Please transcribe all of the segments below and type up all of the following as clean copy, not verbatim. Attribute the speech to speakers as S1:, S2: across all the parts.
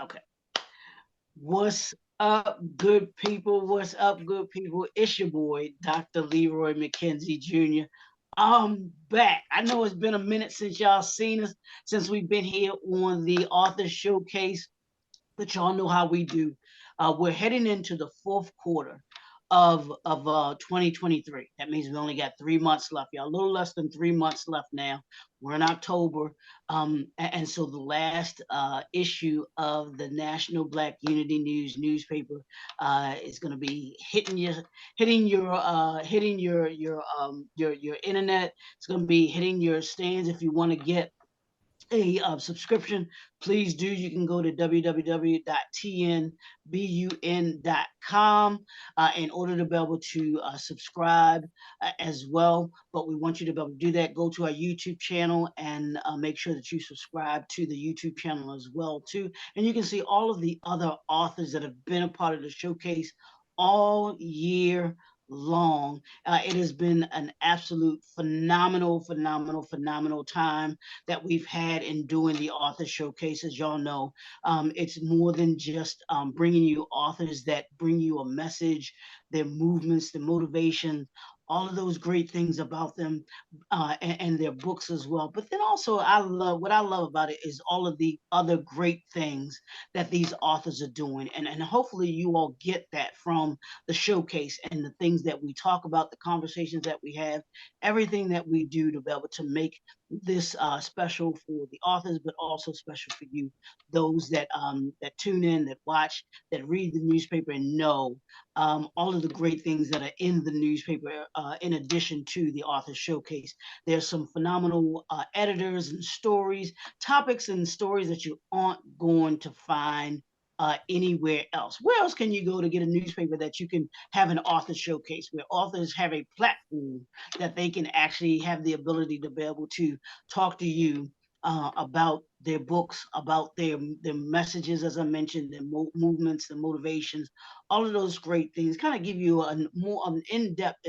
S1: Okay. What's up, good people? What's up, good people? It's your boy, Dr. Leroy McKenzie Jr. I'm back. I know it's been a minute since y'all seen us, since we've been here on the Author Showcase, but y'all know how we do. We're heading into the fourth quarter of 2023. That means we only got 3 months left, y'all. A little less than 3 months left now. We're in October, and so the last issue of the National Black Unity News newspaper is going to be hitting your internet. It's going to be hitting your stands if you want to get a subscription. Please do. You can go to www.tnbun.com in order to be able to subscribe as well. But we want you to be able to do that. Go to our YouTube channel and make sure that you subscribe to the YouTube channel as well too. And you can see all of the other authors that have been a part of the showcase all year long. It has been an absolute phenomenal time that we've had in doing the author showcase. As y'all know, it's more than just bringing you authors that bring you a message, their movements, their motivation, all of those great things about them, and their books as well. But then also, what I love about it is all of the other great things that these authors are doing, and hopefully you all get that from the showcase and the things that we talk about, the conversations that we have, everything that we do to be able to make this special for the authors, but also special for you, those that tune in, that watch, that read the newspaper, and know all of the great things that are in the newspaper. In addition to the author showcase, there's some phenomenal editors and stories, topics, and stories that you aren't going to find anywhere else. Where else can you go to get a newspaper that you can have an author showcase, where authors have a platform that they can actually have the ability to be able to talk to you about their books, about their messages, as I mentioned, their movements, their motivations, all of those great things. Kind of give you a more an in-depth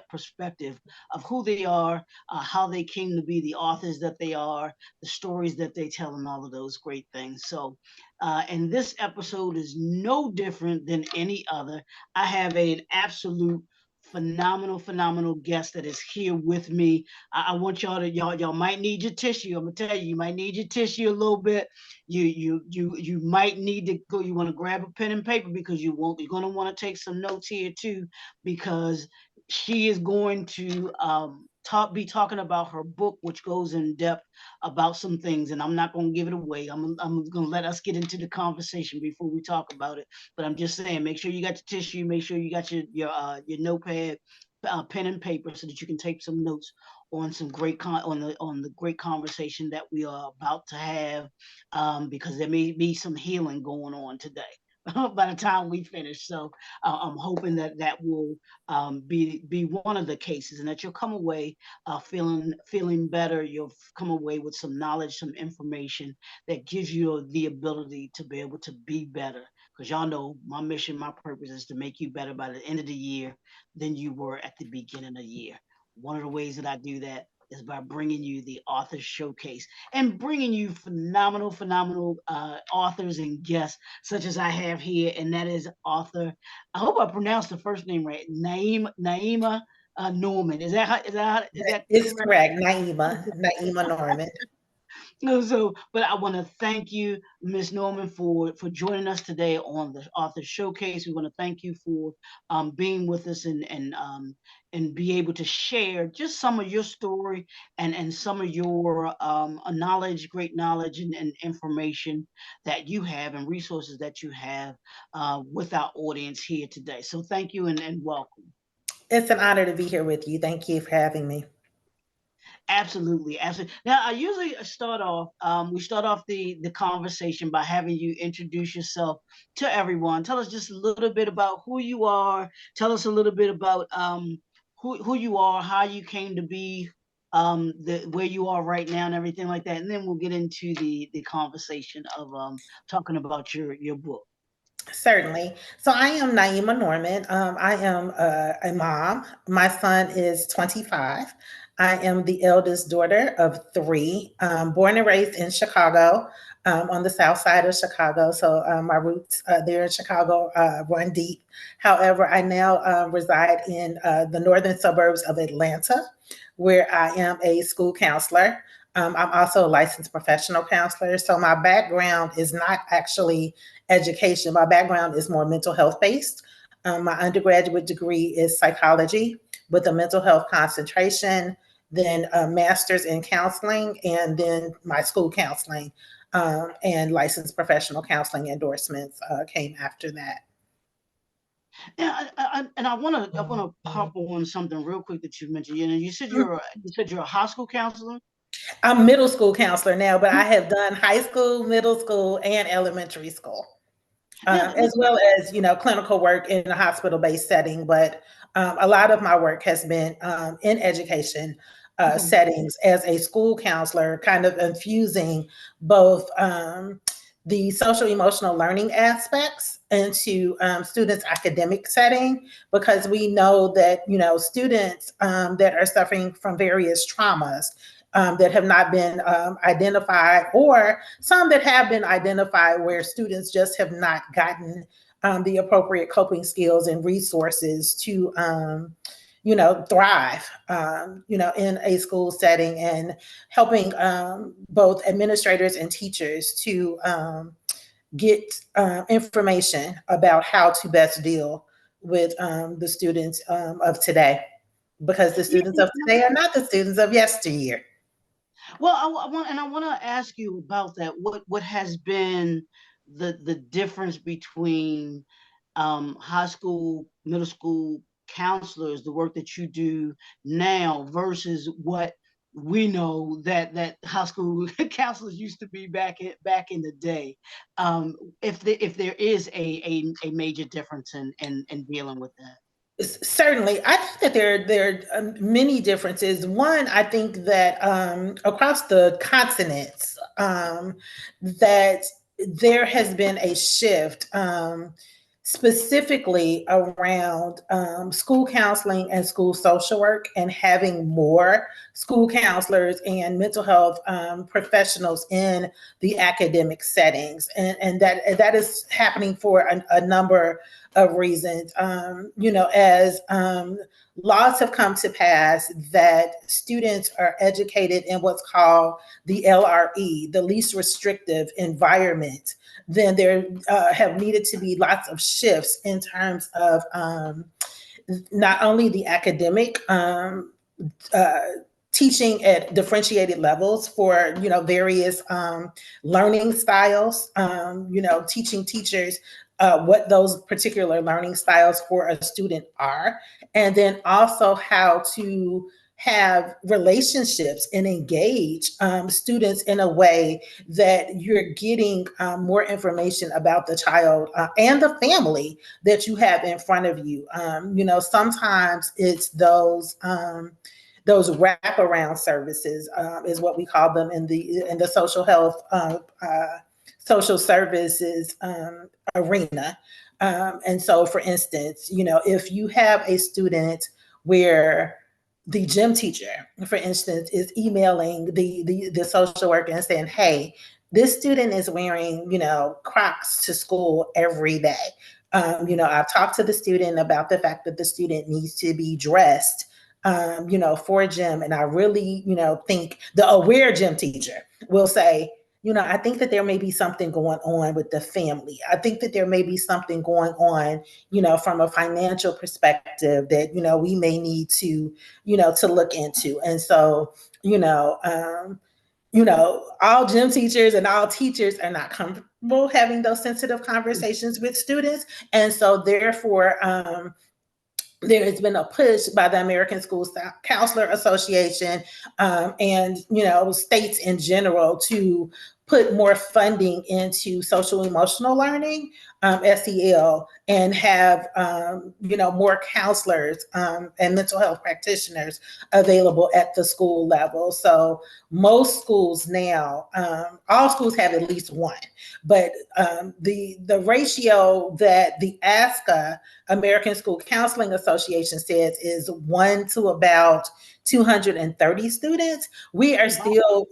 S1: perspective of who they are, how they came to be the authors that they are, the stories that they tell, and all of those great things. So, and this episode is no different than any other. I have an absolute phenomenal guest that is here with me. I want y'all might need your tissue. I'm gonna tell you, you might need your tissue a little bit. You might need to go. You want to grab a pen and paper because you're gonna want to take some notes here too, because she is going to be talking about her book, which goes in depth about some things, and I'm not going to give it away. I'm going to let us get into the conversation before we talk about it. But I'm just saying, make sure you got your tissue, make sure you got your notepad, pen and paper, so that you can take some notes on some on the great conversation that we are about to have, because there may be some healing going on today. By the time we finish, so I'm hoping that that will be one of the cases, and that you'll come away feeling better. You'll come away with some knowledge, some information that gives you the ability to be able to be better. Because y'all know my mission, my purpose is to make you better by the end of the year than you were at the beginning of the year. One of the ways that I do that is by bringing you the author showcase and bringing you phenomenal authors and guests, such as I have here, and that is author. I hope I pronounced the first name right. Naimah Norman. Is that
S2: It's
S1: correct?
S2: correct, Naima Norman.
S1: No, so, but I want to thank you, Miss Norman, for joining us today on the Author Showcase. We want to thank you for being with us and be able to share just some of your story and some of your knowledge, great knowledge and information that you have and resources that you have with our audience here today. So thank you and welcome.
S2: It's an honor to be here with you. Thank you for having me.
S1: Absolutely, absolutely. Now, I usually we start off the conversation by having you introduce yourself to everyone. Tell us just a little bit about who you are. Tell us a little bit about who you are, how you came to be where you are right now, and everything like that. And then we'll get into the conversation of talking about your book.
S2: Certainly. So I am Naima Norman. I am a mom. My son is 25. I am the eldest daughter of three, born and raised in Chicago. on the south side of Chicago. So my roots there in Chicago run deep. However, I now reside in the northern suburbs of Atlanta, where I am a school counselor. I'm also a licensed professional counselor. So my background is not actually education. My background is more mental health based. My undergraduate degree is psychology with a mental health concentration, then a master's in counseling, and then my school counseling and licensed professional counseling endorsements came after that.
S1: Yeah, and I want to pop on something real quick that you mentioned. You know, you said you're a high school counselor.
S2: I'm middle school counselor now, but I have done high school, middle school, and elementary school.
S1: Yeah,
S2: As well as clinical work in a hospital-based setting. But a lot of my work has been in education
S1: okay.
S2: settings as a school counselor, kind of infusing both the social emotional learning aspects into students' academic setting, because we know that students that are suffering from various traumas that have not been identified, or some that have been identified where students just have not gotten the appropriate coping skills and resources to, thrive, in a school setting, and helping both administrators and teachers to get information about how to best deal with the students of today, because the
S1: Yeah,
S2: students of today are not the students of yesteryear.
S1: well, I want to ask you about that. What has been the difference between high school, middle school counselors, the work that you do now versus what we know that high school counselors used to be back in the day. If there is a major difference in dealing with that.
S2: Certainly, I think that there are many differences. One, I think that across the continents, that there has been a shift, specifically around school counseling and school social work, and having more school counselors and mental health professionals in the academic settings, and that is happening for a number of reasons. As laws have come to pass that students are educated in what's called the LRE, the least restrictive environment, then there have needed to be lots of shifts in terms of not only the academic uh, teaching at differentiated levels for various learning styles, teaching teachers what those particular learning styles for a student are, and then also how to have relationships and engage students in a way that you're getting more information about the child and the family that you have in front of you. Sometimes it's those wraparound services, is what we call them in the social health social services arena. And so, for instance, if you have a student where the gym teacher, for instance, is emailing the social worker and saying, "Hey, this student is wearing, Crocs to school every day. I've talked to the student about the fact that the student needs to be dressed, for gym, and I really, think the aware gym teacher will say." I think that there may be something going on with the family. I think that there may be something going on, from a financial perspective that, we may need to look into. And so, all gym teachers and all teachers are not comfortable having those sensitive conversations with students. And so, therefore, there has been a push by the American School Counselor Association, and states in general, to put more funding into social emotional learning, SEL and have more counselors and mental health practitioners available at the school level. So most schools now, all schools have at least one, but the ratio that the ASCA, American School Counseling Association, says is 1 to about 230 students. We are
S1: Wow.
S2: still,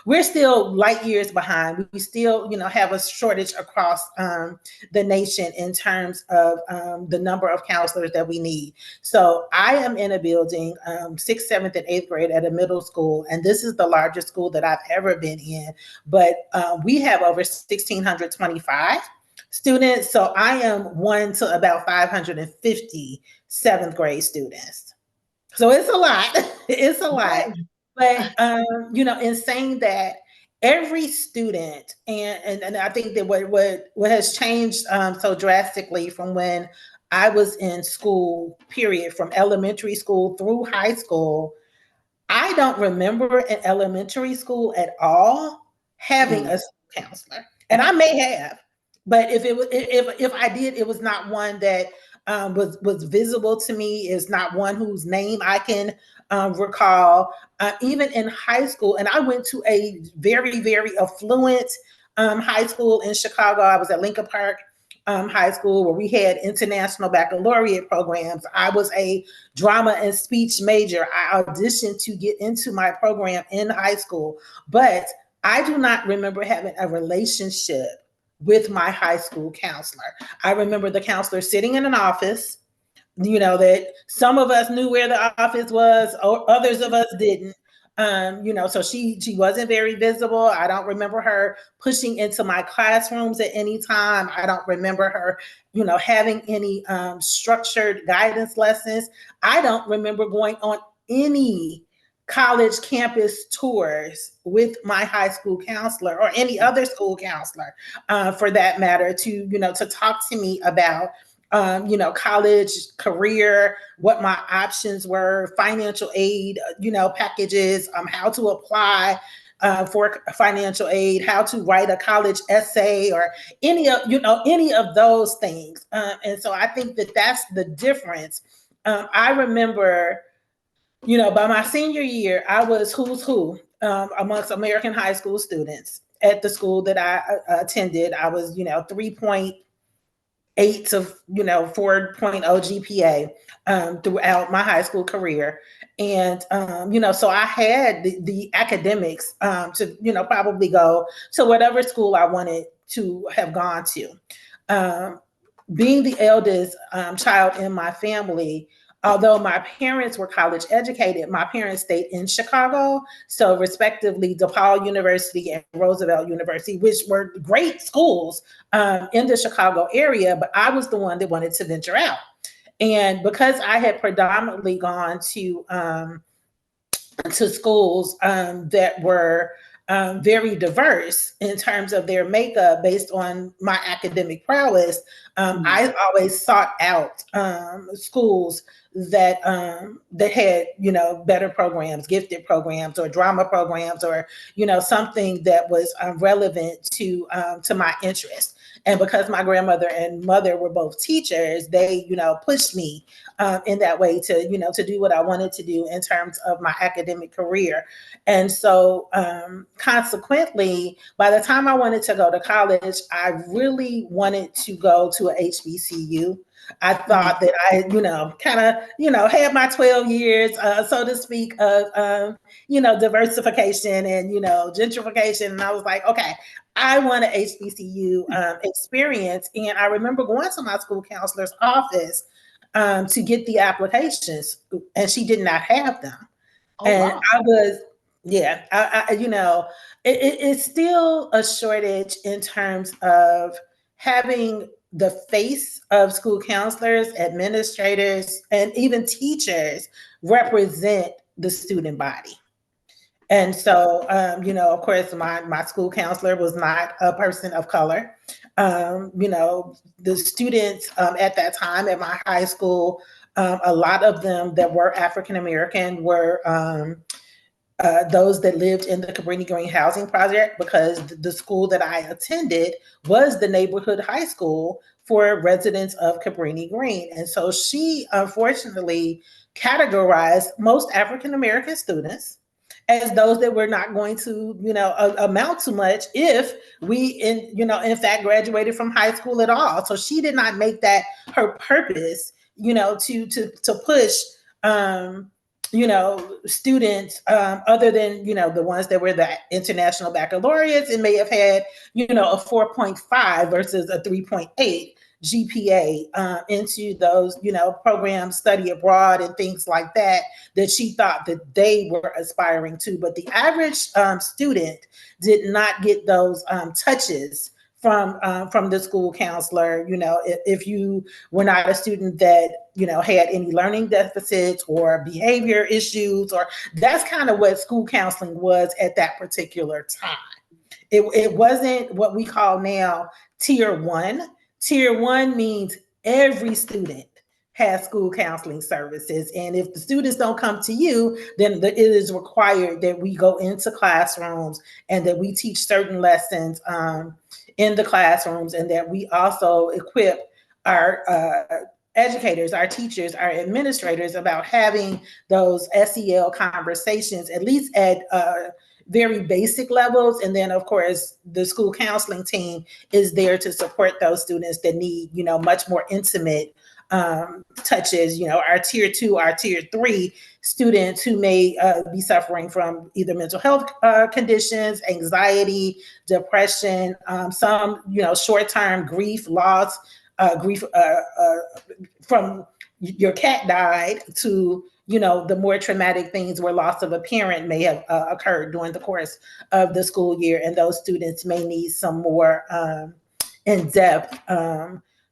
S2: we're still light years behind. We still, have a shortage across the nation in terms of the number of counselors that we need. So I am in a building, sixth, seventh, and eighth grade at a middle school, and this is the largest school that I've ever been in. But we have over 1,625 students. So I am 1 to about 550 seventh grade students. So it's a lot. It's a lot. But in saying that, every student, and I think that what has changed so drastically from when I was in school, period, from elementary school through high school, I don't remember in elementary school at all having
S1: Mm.
S2: a school counselor, and I may have, but if I did, it was not one that was visible to me. Is not one whose name I can recall. Even in high school, and I went to a very affluent high school in Chicago. I was at Lincoln Park High School, where we had international baccalaureate programs. I was a drama and speech major. I auditioned to get into my program in high school, but I do not remember having a relationship with my high school counselor. I remember the counselor sitting in an office, that some of us knew where the office was, or others of us didn't. So she wasn't very visible. I don't remember her pushing into my classrooms at any time. I don't remember her, having any structured guidance lessons. I don't remember going on any college campus tours with my high school counselor or any other school counselor, for that matter, to talk to me about college, career, what my options were, financial aid, packages, how to apply for financial aid, how to write a college essay, or any of those things. And so I think that that's the difference. I remember, by my senior year, I was who's who amongst American high school students at the school that I attended. I was, 3.8 to 4.0 GPA throughout my high school career. And so I had the academics to probably go to whatever school I wanted to have gone to. Um, Being the eldest child in my family, although my parents were college educated, my parents stayed in Chicago. So, respectively, DePaul University and Roosevelt University, which were great schools in the Chicago area, but I was the one that wanted to venture out. And because I had predominantly gone to schools that were very diverse in terms of their makeup based on my academic prowess.
S1: Mm.
S2: I always sought out schools that had better programs, gifted programs, or drama programs, or something that was relevant to my interest. And because my grandmother and mother were both teachers, they pushed me in that way to do what I wanted to do in terms of my academic career. And so consequently, by the time I wanted to go to college, I really wanted to go to a HBCU. I
S1: Mm.
S2: thought that I, kind of, had my 12 years, so to speak, of, diversification and, gentrification. And I was like, okay, I want an HBCU experience. And I remember going to my school counselor's office to get the applications, and she did not have them.
S1: Oh,
S2: And
S1: wow.
S2: I was, yeah, it's still a shortage in terms of having the face of school counselors, administrators, and even teachers represent the student body. And so, of course, my school counselor was not a person of color. The students at that time at my high school, a lot of them that were African American were those that lived in the Cabrini Green housing project, because the school that I attended was the neighborhood high school for residents of Cabrini Green. And so she unfortunately categorized most African American students as those that were not going to, amount to much if we, in fact, graduated from high school at all. So she did not make that her purpose, to push, um, students, other than, the ones that were the international baccalaureates and may have had, a 4.5 versus a 3.8 GPA, into those, programs, study abroad and things like that, that she thought that they were aspiring to. But the average student did not get those touches from the school counselor. If you were not a student that had any learning deficits or behavior issues, or that's kind of what school counseling was at that particular time. It wasn't what we call now tier one. Tier one means every student has school counseling services. And if the students don't come to you, then it is required that we go into classrooms and that we teach certain lessons in the classrooms, and that we also equip our educators, our teachers, our administrators about having those SEL conversations, at least at very basic levels. And then, of course, the school counseling team is there to support those students that need, much more intimate touches. Our tier two, our tier three students who may be suffering from either mental health conditions, anxiety, depression, some, short-term grief, loss, grief from your cat died, to the more traumatic things where loss of a parent may have occurred during the course of the school year, and those students may need some more in-depth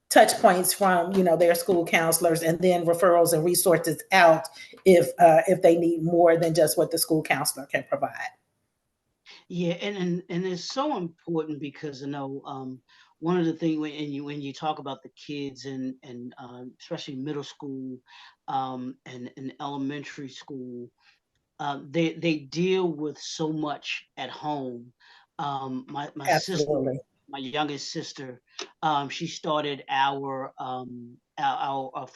S2: touch points from their school counselors, and then referrals and resources out if they need more than just what the school counselor can provide.
S1: Yeah, and it's so important because one of the things when you talk about the kids and especially middle school and elementary school, they deal with so much at home. My sister,
S2: Absolutely.
S1: my youngest sister, she started our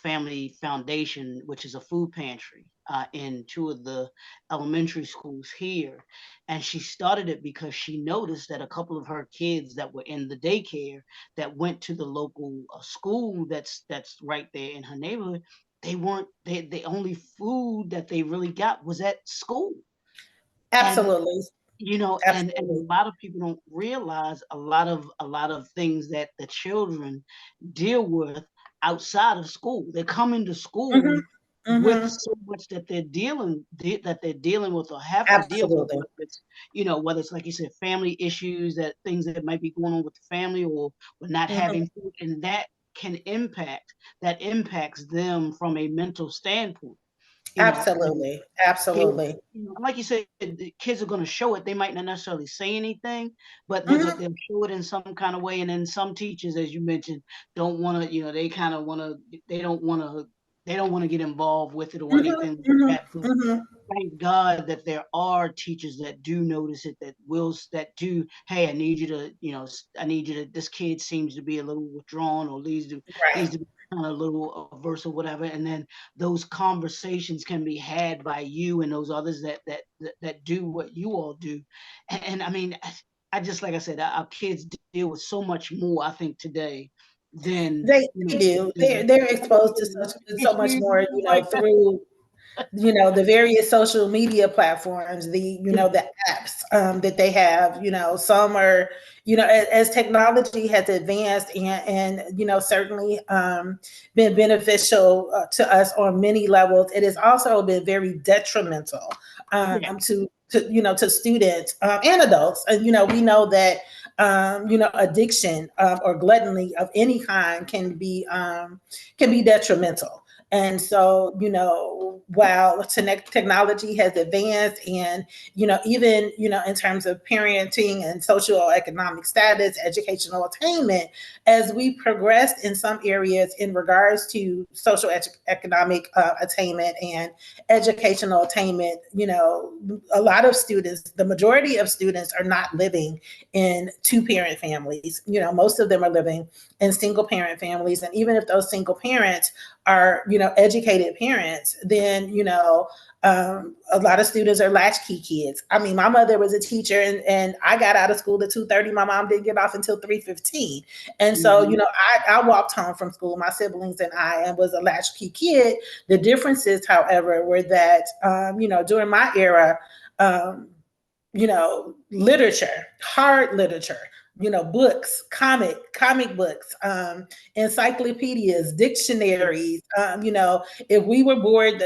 S1: family foundation, which is a food pantry in two of the elementary schools here, and she started it because she noticed that a couple of her kids that were in the daycare that went to the local school that's right there in her neighborhood, they weren't they the only food that they really got was at school. And
S2: Absolutely.
S1: and
S2: Absolutely.
S1: a lot of people don't realize a lot of things that the children deal with outside of school. They come into
S2: Hmm.
S1: school with
S2: Hmm.
S1: so much that they're dealing with or have to deal with,
S2: Absolutely.
S1: whether it's like you said, family issues, that things that might be going on with the family, or not
S2: Hmm.
S1: having food, and that impacts them from a mental standpoint. And
S2: Absolutely.
S1: kids,
S2: Absolutely.
S1: like you said, the kids are going to show it. They might not necessarily say anything, but
S2: Hmm.
S1: they'll show it in some kind of way. And then some teachers, as you mentioned, don't want to. They kind of want to. They don't want to get involved with it or
S2: Hmm.
S1: anything like
S2: Hmm.
S1: that. But
S2: Hmm.
S1: thank God that there are teachers that do notice it, that do. Hey, I need you to. I need you to. This kid seems to be a little withdrawn, or needs
S2: Right.
S1: to be kind of a little averse or whatever. And then those conversations can be had by you and those others that do what you all do. And I mean, I just, like I said, our kids deal with so much more, I think, today than
S2: They do.
S1: than
S2: They're exposed to so much
S1: issues
S2: more,
S1: and stuff like that.
S2: through the various social media platforms, the apps that they have. Some are, as technology has advanced, and certainly been beneficial to us on many levels, it has also been very detrimental
S1: Yeah,
S2: to students and adults. And we know that addiction or gluttony of any kind can be detrimental. And so, while technology has advanced, and, even, in terms of parenting and social economic status, educational attainment, as we progressed in some areas in regards to social economic attainment and educational attainment, a lot of students, the majority of students are not living in two parent families. Most of them are living in single parent families. And even if those single parents are, educated parents, then, a lot of students are latchkey kids. I mean, my mother was a teacher, and I got out of school at 2:30. My mom didn't get off until 3:15. And so,
S1: Mhm.
S2: I walked home from school, my siblings and I, and was a latchkey kid. The differences, however, were that, during my era, um, literature, hard literature, books, comic books, encyclopedias, dictionaries. If we were bored,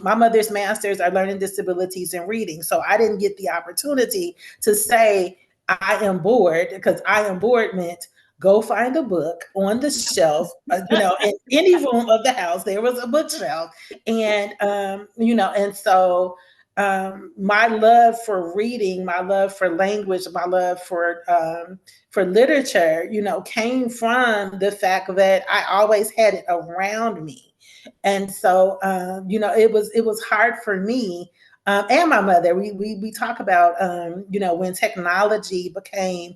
S2: my mother's masters are learning disabilities and reading. So I didn't get the opportunity to say I am bored, because I am bored meant go find a book on the shelf. In any room of the house, there was a bookshelf. And my love for reading, my love for language, my love for literature, came from the fact that I always had it around me. And so, it was hard for me, and my mother. We talk about, when technology became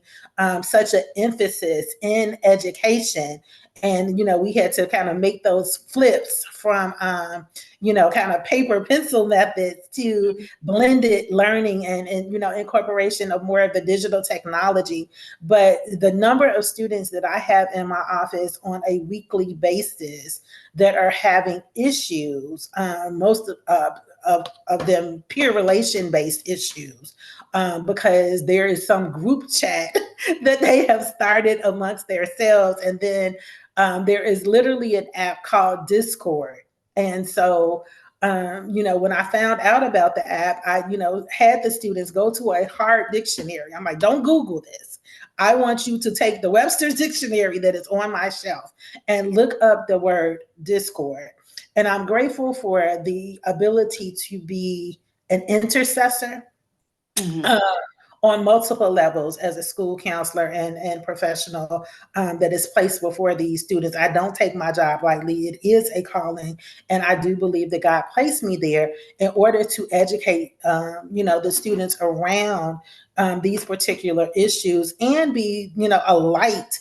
S2: such an emphasis in education, and we had to kind of make those flips from, kind of paper pencil methods to blended learning, and incorporation of more of the digital technology. But the number of students that I have in my office on a weekly basis that are having issues, most of them peer relation based issues, because there is some group chat that they have started amongst themselves. And then there is literally an app called Discord. And so, when I found out about the app, I, had the students go to a hard dictionary. I'm like, don't Google this. I want you to take the Webster's dictionary that is on my shelf and look up the word Discord. And I'm grateful for the ability to be an intercessor,
S1: Mhm.
S2: uh, on multiple levels as a school counselor and professional, that is placed before these students. I don't take my job lightly. It is a calling. And I do believe that God placed me there in order to educate, the students around these particular issues, and be, a light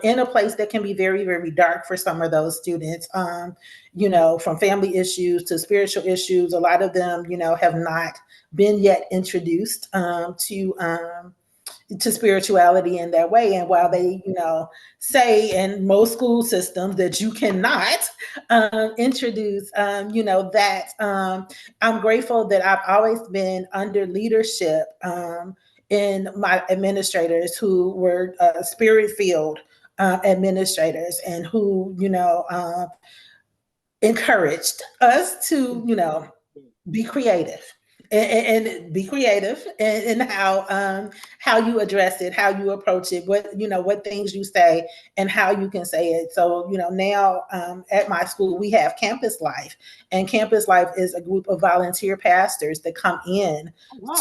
S2: in a place that can be very, very dark for some of those students, from family issues to spiritual issues. A lot of them, have not been yet introduced to spirituality in that way. And while they, say in most school systems that you cannot introduce, that, I'm grateful that I've always been under leadership, in my administrators who were spirit filled administrators, and who, encouraged us to, be creative, and be creative in how you address it, how you approach it, what things you say, and how you can say it. So, now, at my school we have campus life, and campus life is a group of volunteer pastors that come in
S1: Oh, wow.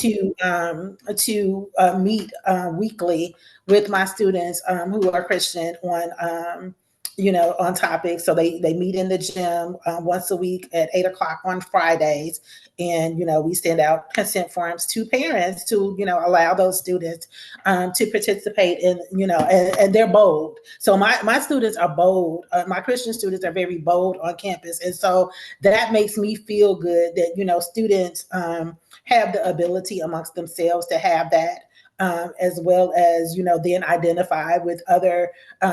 S2: to meet weekly with my students, who are Christian, on topics. So they meet in the gym once a week at 8 o'clock on Fridays. And, we send out consent forms to parents to, allow those students to participate in, and they're bold. So my students are bold. My Christian students are very bold on campus. And so that makes me feel good that, students have the ability amongst themselves to have that, as well as, then identify with other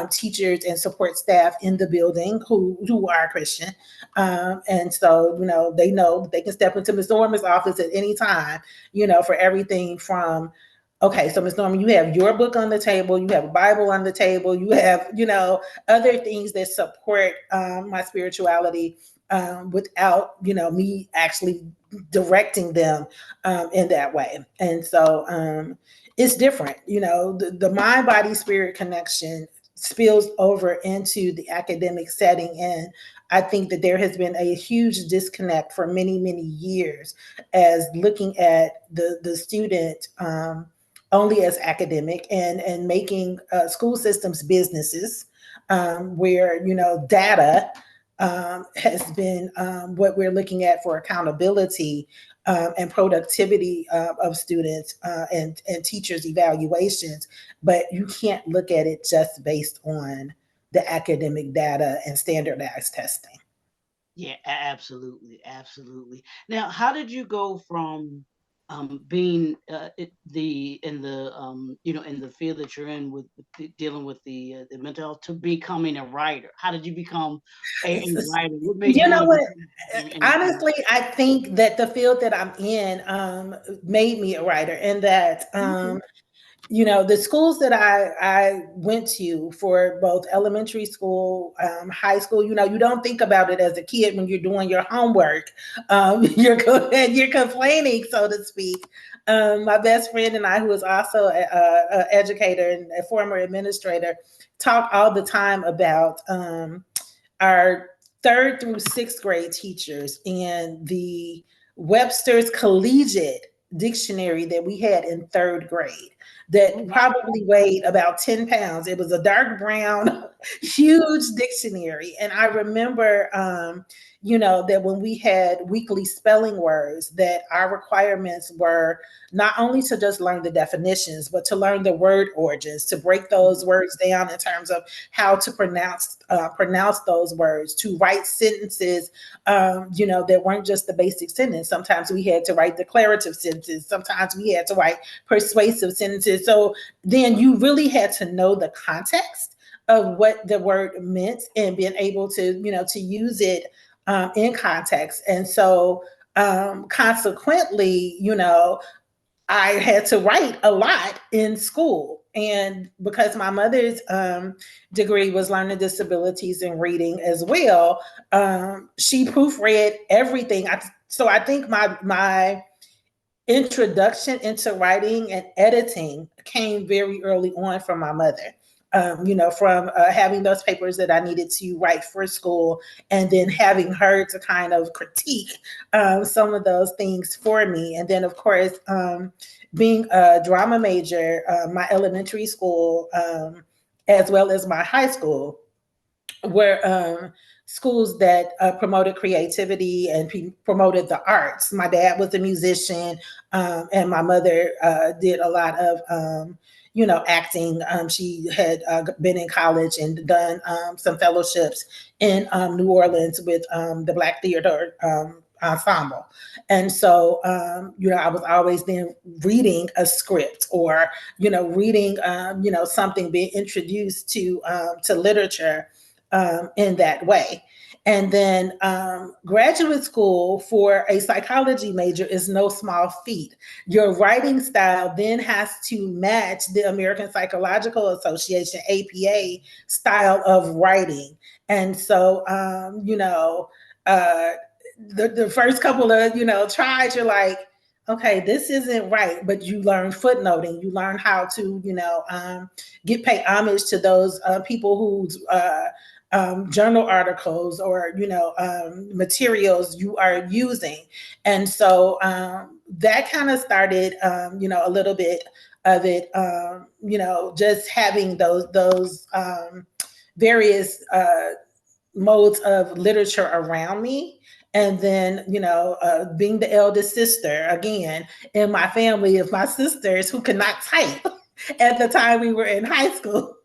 S2: teachers and support staff in the building who are Christian. And so, they know they can step into Ms. Norman's office at any time, for everything from, okay, so Ms. Norman, you have your book on the table, you have a Bible on the table, you have, other things that support my spirituality, without, me actually directing them in that way. And so, it's different, the mind body spirit connection spills over into the academic setting. And I think that there has been a huge disconnect for many, many years as looking at the student only as academic, and making school systems businesses, where, data has been what we're looking at for accountability and productivity of students, and teachers' evaluations. But you can't look at it just based on the academic data and standardized testing.
S1: Yeah, absolutely, absolutely. Now, how did you go from being the in the in the field that you're in with dealing with the mental health to becoming a writer? How did you become a writer? What made you
S2: You know
S1: want to
S2: what?
S1: become
S2: Honestly, I think that the field that I'm in made me a writer, and that
S1: okay.
S2: the schools that I went to for both elementary school, high school, you don't think about it as a kid when you're doing your homework. You're complaining, so to speak. My best friend and I, who is also a educator and a former administrator, talk all the time about our third through sixth grade teachers and the Webster's Collegiate Dictionary that we had in third grade
S1: Oh,
S2: that
S1: wow.
S2: probably weighed about 10 pounds. It was a dark brown, huge dictionary. And I remember, that when we had weekly spelling words, that our requirements were not only to just learn the definitions, but to learn the word origins, to break those words down in terms of how to pronounce those words, to write sentences, that weren't just the basic sentence. Sometimes we had to write declarative sentences. Sometimes we had to write persuasive sentences. So then you really had to know the context of what the word meant and being able to, to use it in context. And so consequently, I had to write a lot in school. And because my mother's degree was learning disabilities and reading as well, she proofread everything. So I think my introduction into writing and editing came very early on from my mother. From having those papers that I needed to write for school, and then having her to kind of critique some of those things for me. And then, of course, being a drama major, my elementary school, as well as my high school, were schools that promoted creativity and promoted the arts. My dad was a musician, and my mother did a lot of, acting. She had been in college and done some fellowships in New Orleans with the Black Theater Ensemble. And so, I was always then reading a script, or, reading, something, being introduced to literature in that way. And then graduate school for a psychology major is no small feat. Your writing style then has to match the American Psychological Association, APA, style of writing. And so, uh, the first couple of, tries, you're like, okay, this isn't right. But you learn footnoting, you learn how to, pay homage to those people whose journal articles or materials you are using. And so that kind of started a little bit of it, just having those various modes of literature around me. And then, being the eldest sister again in my family of my sisters who could not type at the time we were in high school.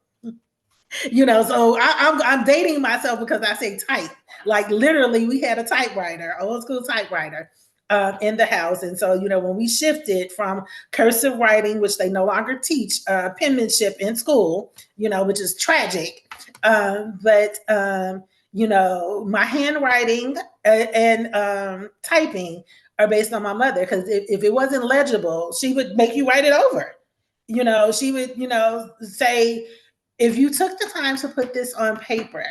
S2: So I'm dating myself because I say type. Like literally, we had a typewriter, old school typewriter, in the house. And so, when we shifted from cursive writing, which they no longer teach penmanship in school, which is tragic. But my handwriting and typing are based on my mother, because if it wasn't legible, she would make you write it over. She would, say, if you took the time to put this on paper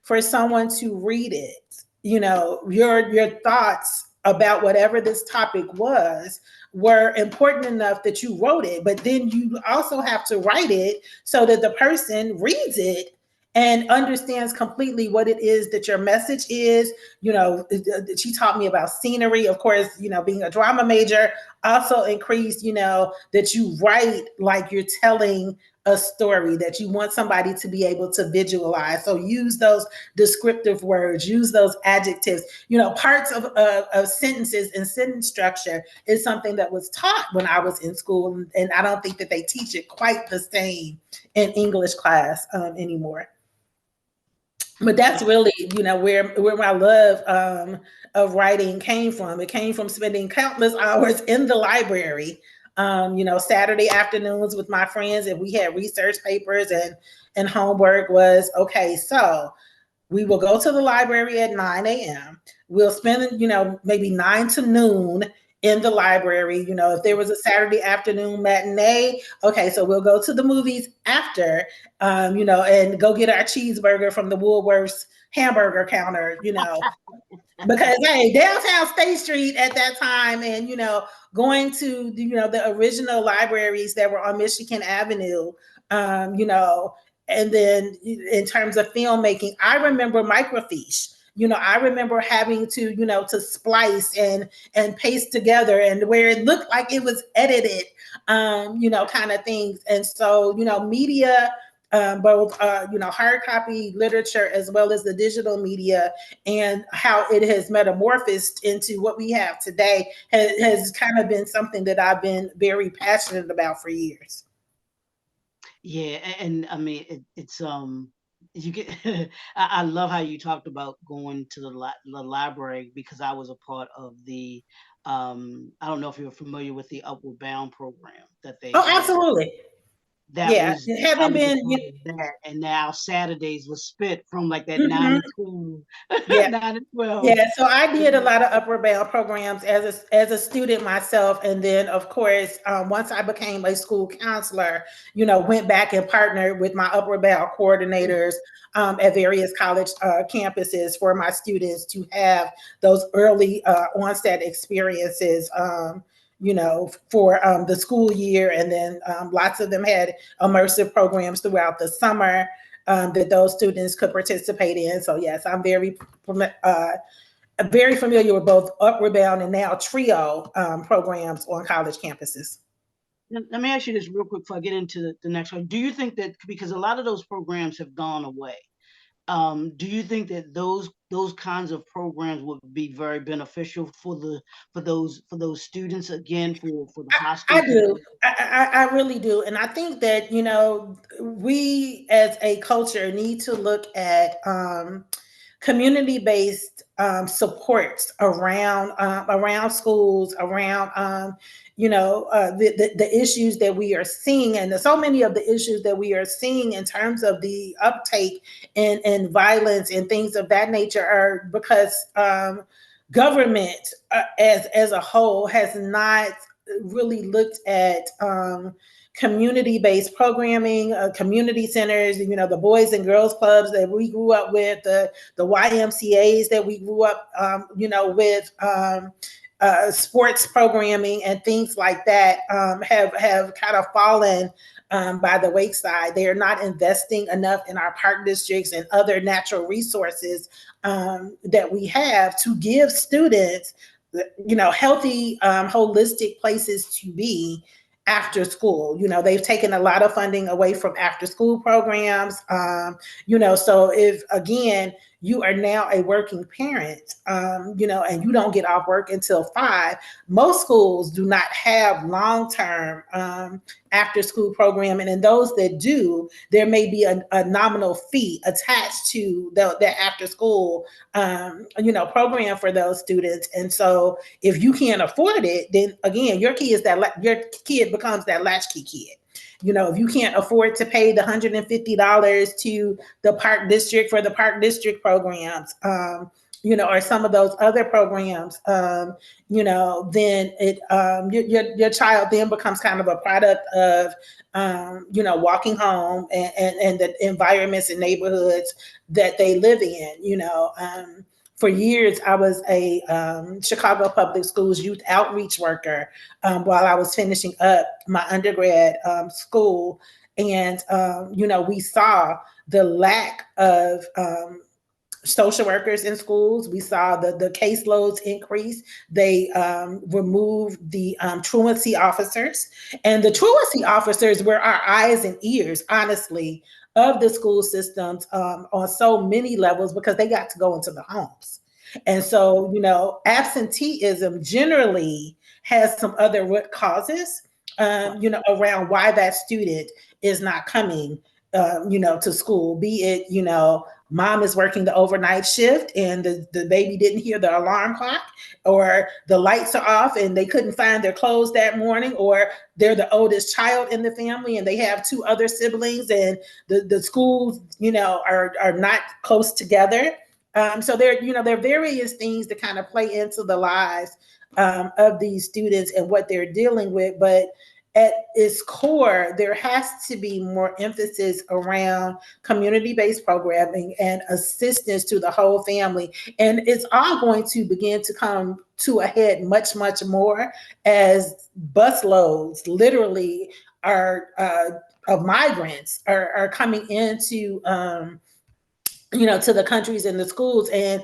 S2: for someone to read it, your thoughts about whatever this topic was were important enough that you wrote it, but then you also have to write it so that the person reads it and understands completely what it is that your message is. She taught me about scenery. Of course, being a drama major also increased, that you write like you're telling a story, that you want somebody to be able to visualize. So use those descriptive words, use those adjectives. Parts of sentences and sentence structure is something that was taught when I was in school, and I don't think that they teach it quite the same in English class anymore. But that's
S1: Yeah.
S2: really, where my love of writing came from. It came from spending countless hours in the library. Saturday afternoons with my friends, and we had research papers, and homework was okay. So we will go to the library at 9 a.m. We'll spend, maybe 9 to noon in the library. If there was a Saturday afternoon matinee, okay, so we'll go to the movies after, and go get our cheeseburger from the Woolworths hamburger counter, because hey, downtown State Street at that time, and going to the original libraries that were on Michigan Avenue, and then in terms of filmmaking, I remember microfiche. I remember having to to splice and paste together, and where it looked like it was edited, kind of things. And so media, both hard copy literature as well as the digital media, and how it has metamorphosed into what we have today has kind of been something that I've been very passionate about for years.
S1: Yeah, and I mean it's you get I love how you talked about going to the library, because I was a part of the I don't know if you're familiar with the Upward Bound program that they
S2: Oh,
S1: had.
S2: absolutely.
S1: That
S2: Yeah,
S1: was
S2: it
S1: I
S2: haven't
S1: was a
S2: been.
S1: part of that, and now Saturdays was spent from like that 9
S2: Mhm.
S1: to 12,
S2: Yeah.
S1: 9 to 12.
S2: Yeah, so I did a lot of upward bound programs as a student myself, and then of course, once I became a school counselor, went back and partnered with my upward bound coordinators at various college campuses for my students to have those early onset experiences. For the school year, and then lots of them had immersive programs throughout the summer that those students could participate in. So yes, I'm very familiar with both Upward Bound and now Trio programs on college campuses.
S1: Let me ask you this real quick before I get into the next one. Do you think that, because a lot of those programs have gone away, do you think that those kinds of programs would be very beneficial for those students, again, for the high school
S2: I do.
S1: students?
S2: I really do. And I think that, we as a culture need to look at community-based supports around schools, around the issues that we are seeing, and so many of the issues that we are seeing in terms of the uptake in violence and things of that nature are because government as a whole has not really looked at community-based programming, community centers, the Boys and Girls Clubs that we grew up with, the YMCAs that we grew up, with, sports programming and things like that have kind of fallen by the wayside. They are not investing enough in our park districts and other natural resources that we have to give students, healthy, holistic places to be after school. They've taken a lot of funding away from after school programs. So if again, you are now a working parent, and you don't get off work until 5, most schools do not have long-term after school programming. And those that do, there may be a nominal fee attached to the after school, program for those students. And so if you can't afford it, then again, your kid becomes that latchkey kid. If you can't afford to pay the $150 to the park district for the park district programs, or some of those other programs, then your child then becomes kind of a product of, walking home and the environments and neighborhoods that they live in. For years, I was a Chicago Public Schools youth outreach worker while I was finishing up my undergrad school. And, we saw the lack of social workers in schools. We saw the caseloads increase. They removed the truancy officers. And the truancy officers were our eyes and ears, honestly, of the school systems on so many levels because they got to go into the homes. And so, absenteeism generally has some other root causes,
S1: Right.
S2: around why that student is not coming, to school, be it, mom is working the overnight shift and the baby didn't hear the alarm clock, or the lights are off and they couldn't find their clothes that morning, or they're the oldest child in the family and they have two other siblings and the schools, are not close together. So there are various things that kind of play into the lives of these students and what they're dealing with. But at its core, there has to be more emphasis around community-based programming and assistance to the whole family. And it's all going to begin to come to a head much, much more as busloads, literally, are of migrants are coming into to the countries and the schools. And,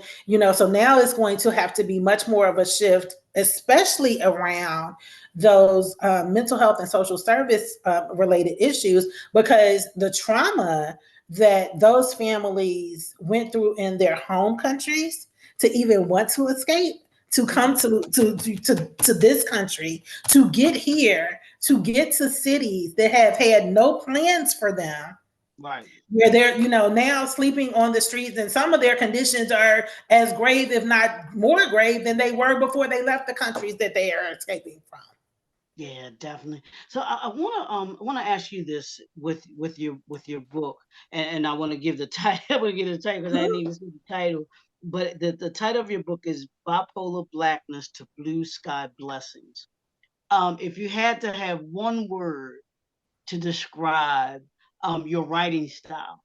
S2: so now it's going to have to be much more of a shift, especially around those mental health and social service related issues, because the trauma that those families went through in their home countries to even want to escape, to come to this country, to get here, to get to cities that have had no plans for them,
S1: Right.
S2: where they're now sleeping on the streets, and some of their conditions are as grave, if not more grave, than they were before they left the countries that they are escaping from.
S1: Yeah, definitely. So I wanna ask you this with your book, and I want to give the title. I want to give the title because I didn't even see the title. But the title of your book is Bipolar Blackness to Blue Sky Blessings. If you had to have one word to describe your writing style,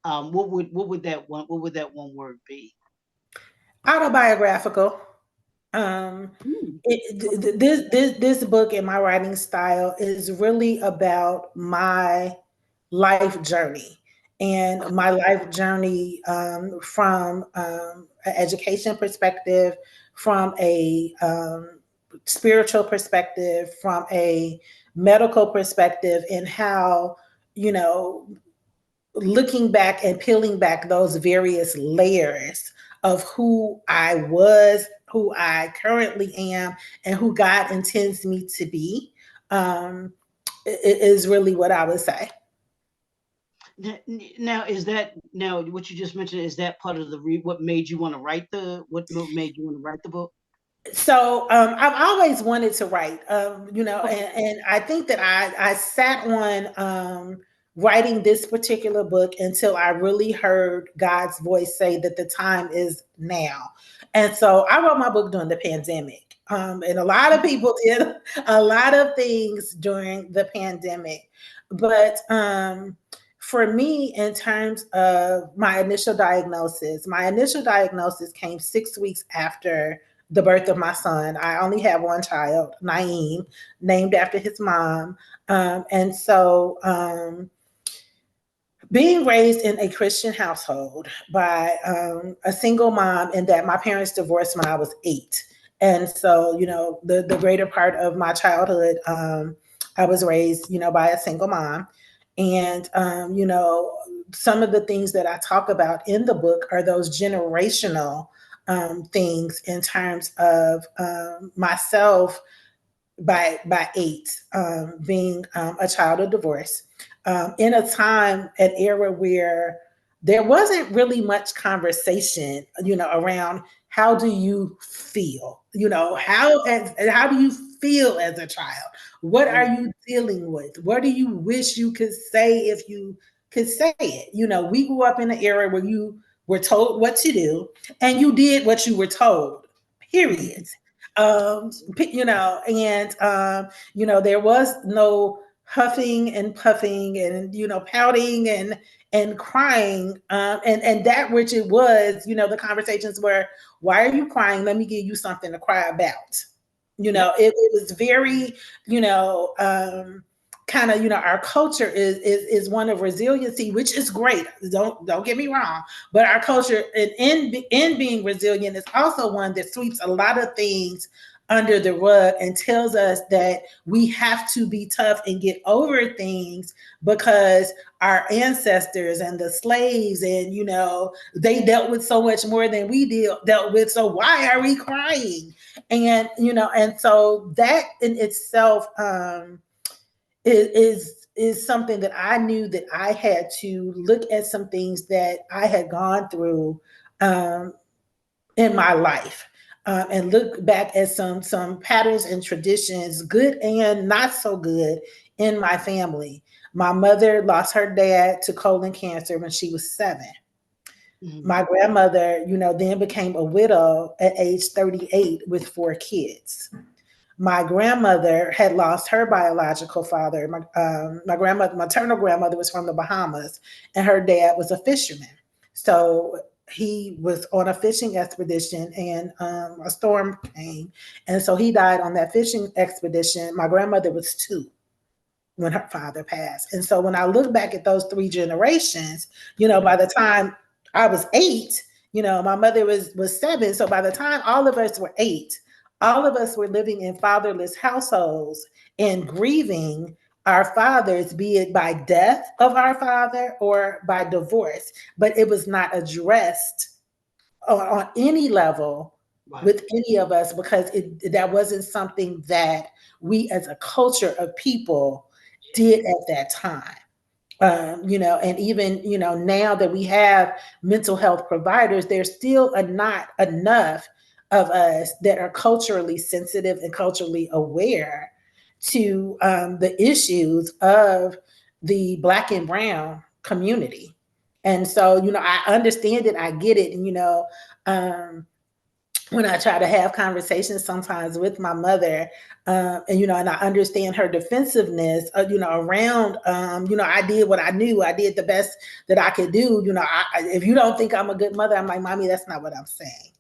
S1: what would that one word be?
S2: Autobiographical.
S1: Hmm.
S2: This book and my writing style is really about my life journey, and my life journey from an education perspective, from a spiritual perspective, from a medical perspective, and how, you know looking back and peeling back those various layers of who I was, who I currently am, and who God intends me to be, um, is really what I would say.
S1: Now, is that now what you just mentioned? Is that part of what made you want to write made you want to write the book?
S2: So I've always wanted to write,
S1: Okay.
S2: and I think that I sat on writing this particular book until I really heard God's voice say that the time is now. And so I wrote my book during the pandemic, and a lot of people did a lot of things during the pandemic, but for me, in terms of my initial diagnosis came 6 weeks after the birth of my son. I only have one child, Naim, named after his mom. And so, being raised in a Christian household by a single mom, and that my parents divorced when I was 8. And so, the greater part of my childhood, I was raised, by a single mom. And, some of the things that I talk about in the book are those generational things in terms of myself by 8, being a child of divorce, in a time, an era where there wasn't really much conversation, around how do you feel, how do you feel as a child? What are
S1: Mm,
S2: you dealing with? What do you wish you could say if you could say it? We grew up in an era where you were told what to do and you did what you were told. Period.
S1: mhm.
S2: And there was no huffing and puffing and pouting and crying, and that which it was, the conversations were, why are you crying? Let me give you something to cry about.
S1: Yep.
S2: It was very, kind of, our culture is one of resiliency, which is great. Don't get me wrong, but our culture in being resilient is also one that sweeps a lot of things under the rug and tells us that we have to be tough and get over things because our ancestors and the slaves, and they dealt with so much more than we dealt with, so why are we crying? And and so that in itself, is something that I knew that I had to look at some things that I had gone through, um, in my life, and look back at some patterns and traditions, good and not so good, in my family. My mother lost her dad to colon cancer when she was 7.
S1: Mm-hmm.
S2: My grandmother, then became a widow at age 38 with 4 kids. My grandmother had lost her biological father. My grandmother, maternal grandmother, was from the Bahamas, and her dad was a fisherman. So he was on a fishing expedition, and a storm came, and so he died on that fishing expedition. My grandmother was 2 when her father passed. And so when I look back at those 3 generations, by the time I was 8, my mother was 7. So by the time all of us were 8, all of us were living in fatherless households and grieving our fathers, be it by death of our father or by divorce. But it was not addressed on any level
S1: Right.
S2: with any of us, because that wasn't something that we as a culture of people did at that time. And even now that we have mental health providers, there's still not enough of us that are culturally sensitive and culturally aware to the issues of the Black and Brown community. And so, I understand it, I get it, and um, when I try to have conversations sometimes with my mother, and I understand her defensiveness, around, I did what I knew, I did the best that I could do. If you don't think I'm a good mother, I'm like, mommy, that's not what I'm saying.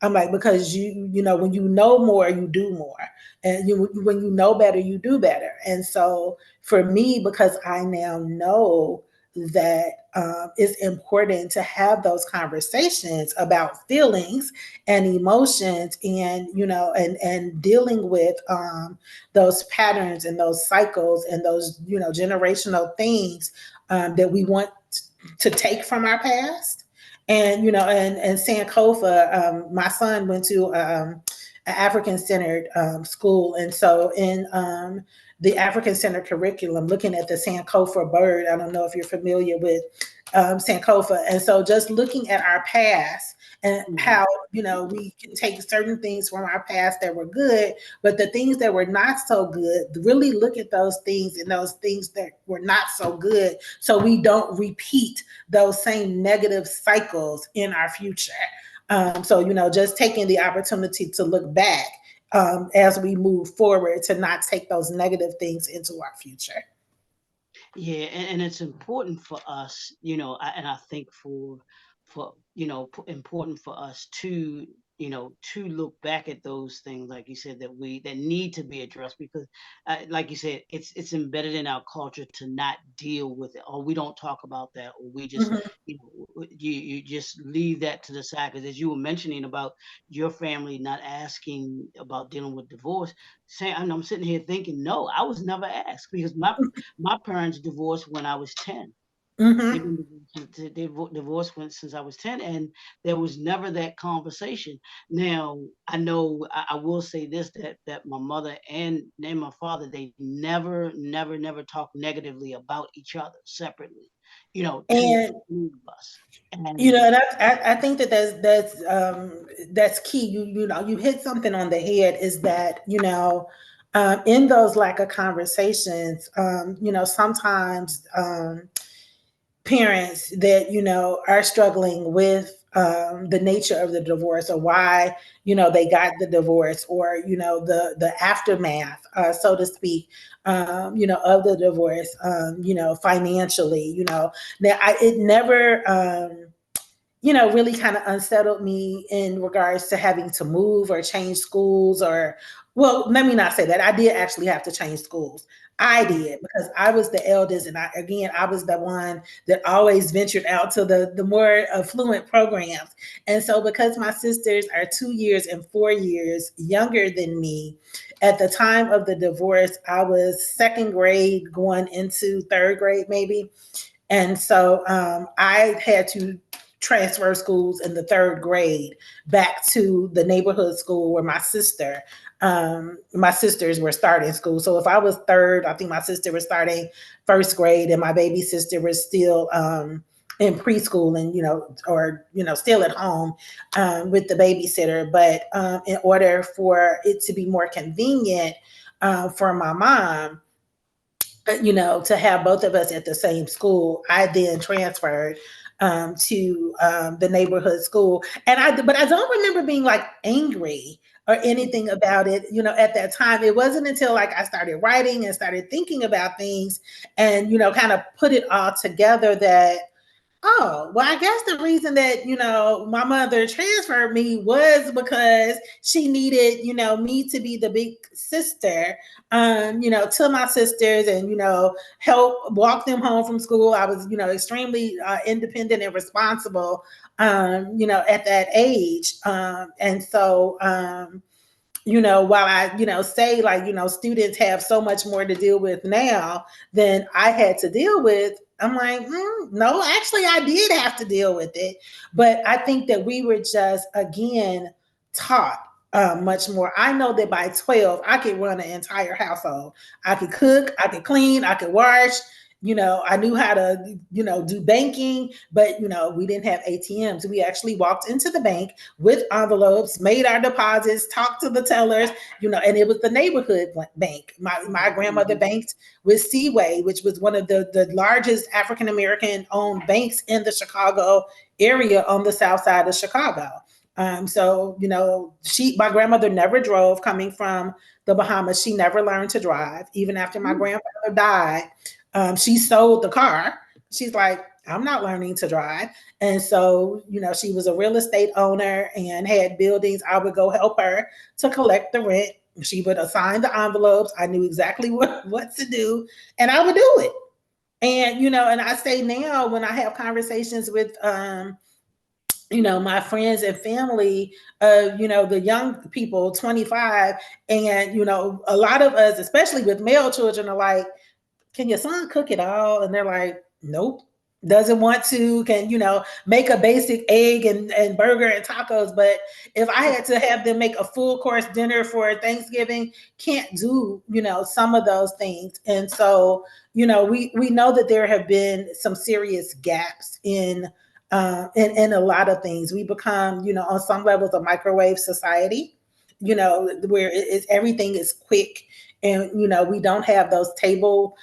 S2: I'm like, because when you know more, you do more. And when you know better, you do better. And so for me, because I now know that it's important to have those conversations about feelings and emotions, and and dealing with those patterns and those cycles and those generational things that we want to take from our past. And and Sankofa, my son went to an African centered school, and so in the African centered curriculum, looking at the Sankofa bird, I don't know if you're familiar with Sankofa, and so just looking at our past and
S1: Mm-hmm.
S2: how we can take certain things from our past that were good, but the things that were not so good, really look at those things and those things that were not so good, so we don't repeat those same negative cycles in our future. So, just taking the opportunity to look back as we move forward, to not take those negative things into our future.
S1: Yeah, and it's important for us, and I think for important for us to to look back at those things, like you said, that need to be addressed, because like you said, it's embedded in our culture to not deal with it, or we don't talk about that, or we just
S2: Mhm.
S1: you just leave that to the side. Because as you were mentioning about your family not asking about dealing with divorce, saying, I'm sitting here thinking, no, I was never asked, because my parents divorced when I was 10. They've
S2: Mhm.
S1: been divorced since I was 10, and there was never that conversation. Now, I know I will say this, that my mother and my father, they never talked negatively about each other separately, to
S2: And
S1: any of us. And
S2: and I think that that's key. You hit something on the head. Is that in those lack of conversations, sometimes parents that are struggling with the nature of the divorce, or why they got the divorce, or the aftermath, so to speak, of the divorce, financially. Now it never really kind of unsettled me in regards to having to move or change schools. Or, well, let me not say that. I did actually have to change schools. I did, because I was the eldest, and I was the one that always ventured out to the more affluent programs. And so, because my sisters are 2 years and 4 years younger than me, at the time of the divorce, I was second grade going into third grade, maybe. And so I had to transfer schools in the third grade back to the neighborhood school where my sisters were starting school. So if I was third, I think my sister was starting first grade, and my baby sister was still in preschool, and or still at home with the babysitter. But in order for it to be more convenient for my mom, to have both of us at the same school, I then transferred to the neighborhood school. But I don't remember being like angry or anything about it. At that time, it wasn't until like I started writing and started thinking about things, and kind of put it all together, that oh, well, I guess the reason that, my mother transferred me was because she needed, me to be the big sister, to my sisters, and, help walk them home from school. I was, extremely independent and responsible, at that age. And so, while I, say like, students have so much more to deal with now than I had to deal with, I'm like, no, actually, I did have to deal with it. But I think that we were just, again, taught much more. I know that by 12, I could run an entire household. I could cook, I could clean, I could wash. I knew how to, do banking, but, we didn't have ATMs. We actually walked into the bank with envelopes, made our deposits, talked to the tellers, and it was the neighborhood bank. My grandmother banked with Seaway, which was one of the largest African American owned banks in the Chicago area on the south side of Chicago. So, my grandmother never drove coming from the Bahamas. She never learned to drive. Even after my grandfather died, she sold the car. She's like, I'm not learning to drive. And so, she was a real estate owner and had buildings. I would go help her to collect the rent. She would assign the envelopes. I knew exactly what to do, and I would do it. And, and I say now, when I have conversations with, my friends and family, the young people, 25, and, a lot of us, especially with male children, are like, can your son cook it all? And they're like, nope, doesn't want to, can, make a basic egg and burger and tacos. But if I had to have them make a full course dinner for Thanksgiving, can't do, some of those things. And so, we know that there have been some serious gaps in a lot of things. We become, on some levels, a microwave society, where everything is quick, and we don't have those table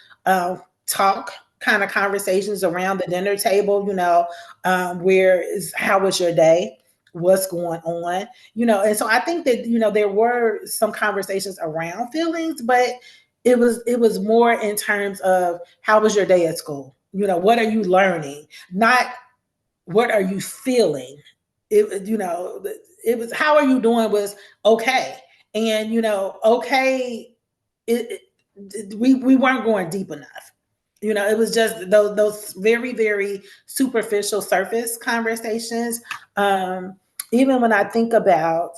S2: talk kind of conversations around the dinner table. Where is how was your day? What's going on? And so I think that there were some conversations around feelings, but it was more in terms of how was your day at school? What are you learning? Not what are you feeling? It was how are you doing was okay. And okay, we weren't going deep enough. It was just those very, very superficial surface conversations. Even when I think about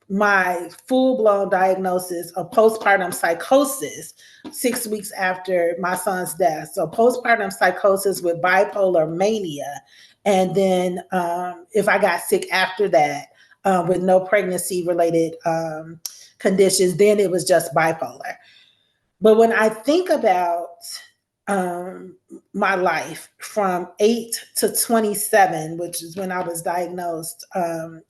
S2: my full-blown diagnosis of postpartum psychosis 6 weeks after my son's death. So postpartum psychosis with bipolar mania. And then if I got sick after that with no pregnancy related conditions, then it was just bipolar. But when I think about my life from 8 to 27, which is when I was diagnosed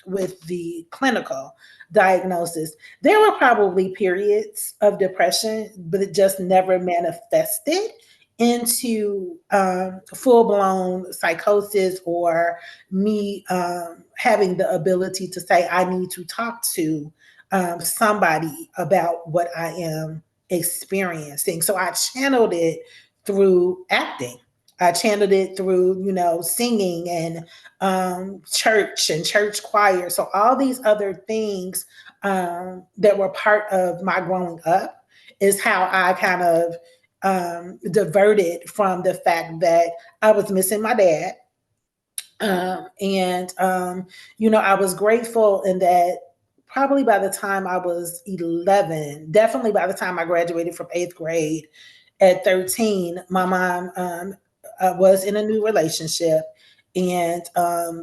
S2: with the clinical diagnosis, there were probably periods of depression, but it just never manifested into full blown psychosis, or me having the ability to say, I need to talk to somebody about what I am experiencing. So I channeled it through acting. I channeled it through, singing and church and church choir. So all these other things that were part of my growing up is how I kind of diverted from the fact that I was missing my dad. And I was grateful in that probably by the time I was 11, definitely by the time I graduated from eighth grade at 13, my mom was in a new relationship. And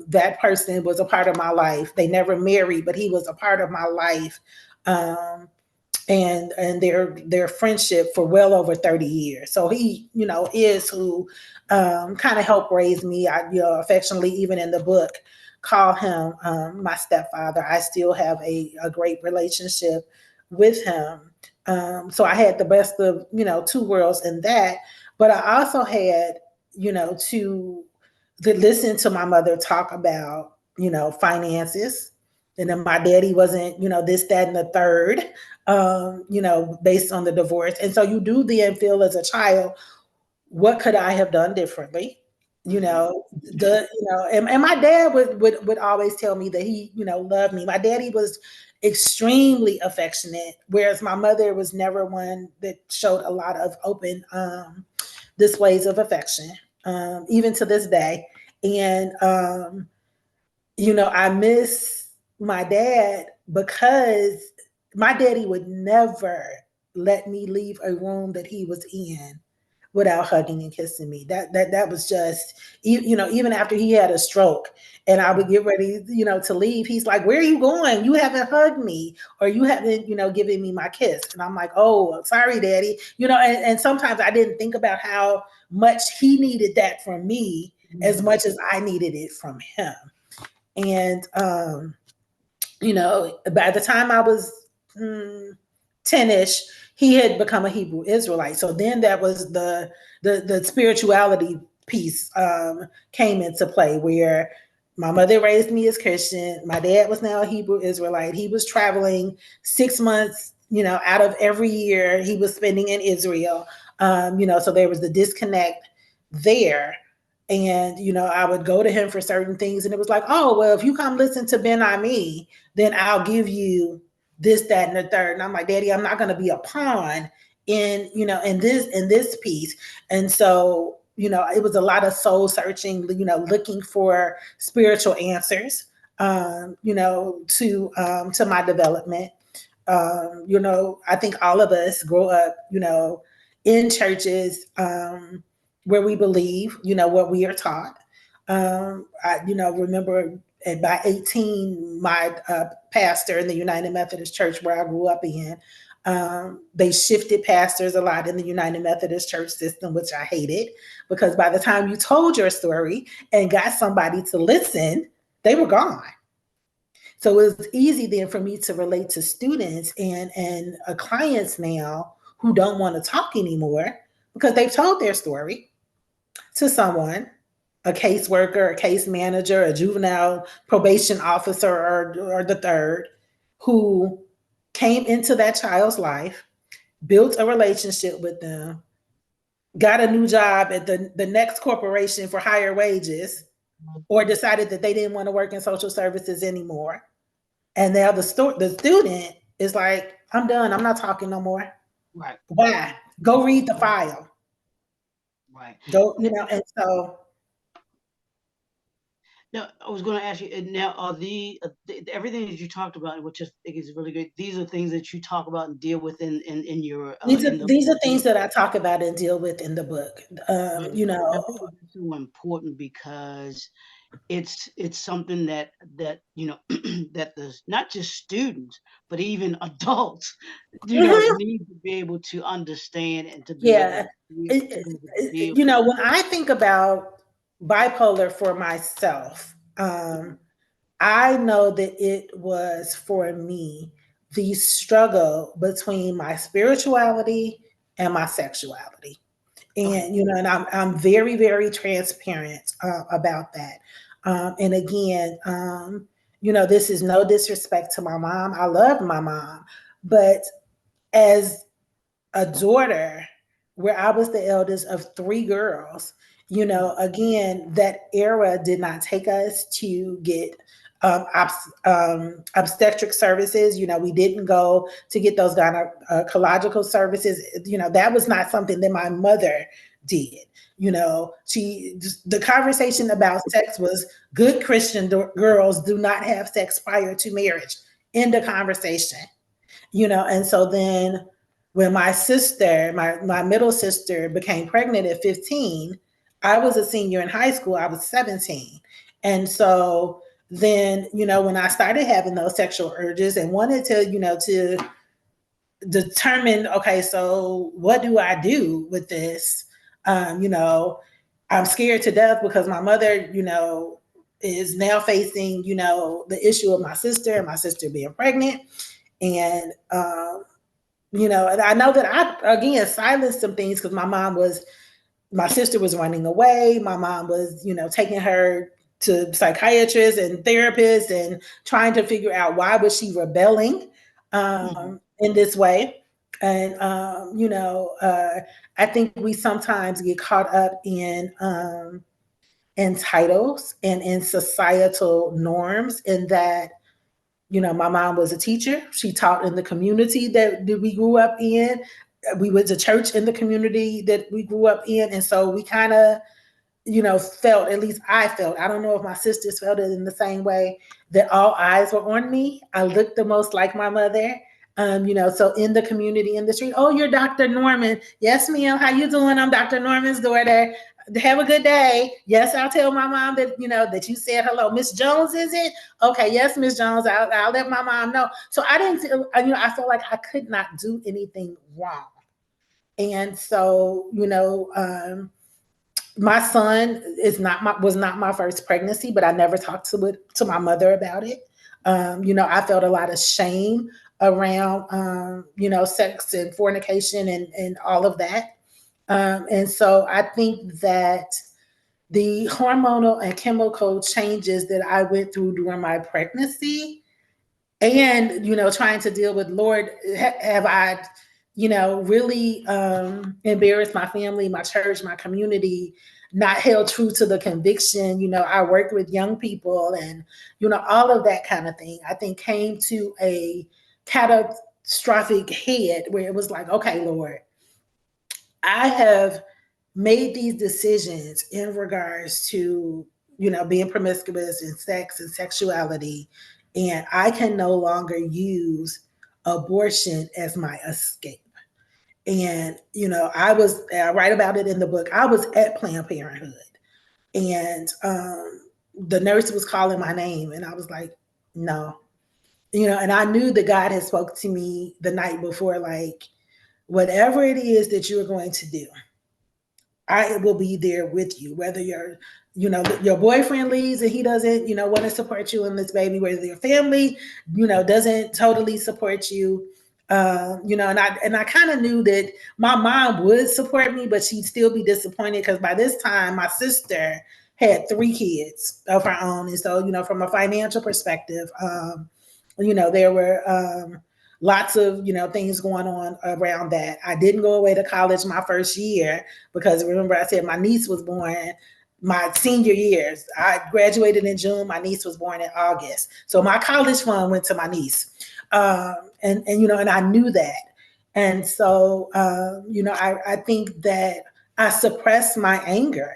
S2: that person was a part of my life. They never married, but he was a part of my life. And their friendship for well over 30 years. So he, is who kind of helped raise me. I, affectionately, even in the book, call him my stepfather. I still have a great relationship with him. So I had the best of, two worlds in that. But I also had, to listen to my mother talk about, finances. And then my daddy wasn't, this, that, and the third, based on the divorce. And so you do then feel as a child, what could I have done differently?
S1: Mm-hmm.
S2: And my dad would always tell me that he, loved me. My daddy was extremely affectionate, whereas my mother was never one that showed a lot of open displays of affection, even to this day. And I miss my dad because my daddy would never let me leave a room that he was in without hugging and kissing me. That was just, even after he had a stroke and I would get ready, to leave, he's like, "Where are you going? You haven't hugged me, or you haven't, given me my kiss." And I'm like, "Oh, sorry, daddy." And sometimes I didn't think about how much he needed that from me as
S1: Mm-hmm.
S2: much as I needed it from him. And by the time I was 10ish, he had become a Hebrew Israelite. So then that was the spirituality piece came into play, where my mother raised me as Christian. My dad was now a Hebrew Israelite. He was traveling 6 months, out of every year he was spending in Israel. So there was the disconnect there. And, I would go to him for certain things. And it was like, "Oh, well, if you come listen to Ben Ami, then I'll give you this, that, and the third." And I'm like, "Daddy, I'm not going to be a pawn in this piece." And so, it was a lot of soul searching, looking for spiritual answers, to my development. I think all of us grow up, in churches where we believe, what we are taught. I, remember by 18, my pastor in the United Methodist Church where I grew up in, they shifted pastors a lot in the United Methodist Church system, which I hated, because by the time you told your story and got somebody to listen, they were gone. So it was easy then for me to relate to students and clients now who don't want to talk anymore because they've told their story to someone, a caseworker, a case manager, a juvenile probation officer, or the third, who came into that child's life, built a relationship with them, got a new job at the next corporation for higher wages, or decided that they didn't want to work in social services anymore. And now the student is like, "I'm done. I'm not talking no more."
S1: Right.
S2: Why? Go read the file.
S1: Right.
S2: Go, and so
S1: Now, I was going to ask you. Now, are everything that you talked about, which I think is really good? These are things that you talk about and deal with in your
S2: these are
S1: in the
S2: these are
S1: book.
S2: things that I talk about and deal with in the book.
S1: But I think it's so important because it's something that that the not just students but even adults
S2: Mhm.
S1: need to be able to understand and to be able
S2: Yeah.
S1: to deal,
S2: It-
S1: to be able to
S2: it-
S1: deal
S2: when I think about bipolar for myself, I know that it was for me the struggle between my spirituality and my sexuality.
S1: Okay.
S2: And I'm very, very transparent about that. And again, this is no disrespect to my mom. I love my mom, but as a daughter, where I was the eldest of three girls, again, that era did not take us to get obstetric services. We didn't go to get those gynecological services. That was not something that my mother did. The conversation about sex was good Christian girls do not have sex prior to marriage. End of conversation. And so then when my sister, my middle sister, became pregnant at 15, I was a senior in high school. I was 17. And so then, when I started having those sexual urges and wanted to determine, okay, so what do I do with this? I'm scared to death because my mother, is now facing, the issue of my sister and my sister being pregnant. And and I know that I again silenced some things because my sister was running away. My mom was, taking her to psychiatrists and therapists and trying to figure out why was she rebelling
S1: Mm-hmm.
S2: in this way. And I think we sometimes get caught up in titles and in societal norms, in that my mom was a teacher. She taught in the community that we grew up in. We went to church in the community that we grew up in. And so we kind of, felt, at least I felt, I don't know if my sisters felt it in the same way, that all eyes were on me. I looked the most like my mother. So in the community, in the street, oh, you're Dr. Norman. Yes, ma'am. How you doing? I'm Dr. Norman's daughter. Have a good day. Yes, I'll tell my mom that, that you said hello. Miss Jones, is it? Okay, yes, Miss Jones. I'll let my mom know. So I didn't feel, I felt like I could not do anything wrong. And so, my son was not my first pregnancy, but I never talked to my mother about it. I felt a lot of shame around sex and fornication and all of that. And so I think that the hormonal and chemical changes that I went through during my pregnancy, and trying to deal with, Lord, have I really embarrassed my family, my church, my community, not held true to the conviction. I worked with young people, and all of that kind of thing, I think, came to a catastrophic head where it was like, okay, Lord, I have made these decisions in regards to, being promiscuous in sex and sexuality, and I can no longer use abortion as my escape. And, I write about it in the book. I was at Planned Parenthood, and the nurse was calling my name, and I was like, no. And I knew that God had spoke to me the night before, like, whatever it is that you're going to do, I will be there with you, whether your boyfriend leaves and he doesn't, want to support you in this baby, whether your family, doesn't totally support you. And I kind of knew that my mom would support me, but she'd still be disappointed because by this time my sister had three kids of her own. And so, from a financial perspective, there were lots of things going on around that. I didn't go away to college my first year because, remember, I said my niece was born my senior years. I graduated in June. My niece was born in August, so my college fund went to my niece, and I knew that. And so I think that I suppressed my anger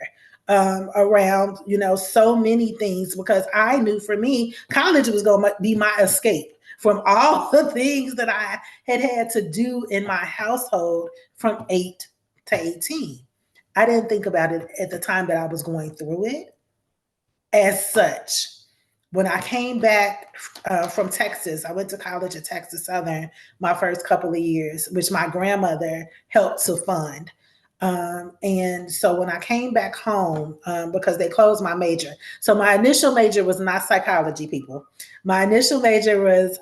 S2: around so many things, because I knew, for me, college was going to be my escape from all the things that I had to do in my household from 8 to 18. I didn't think about it at the time that I was going through it as such. When I came back from Texas, I went to college at Texas Southern my first couple of years, which my grandmother helped to fund. And so when I came back home, because they closed my major. So my initial major was not psychology, people. My initial major was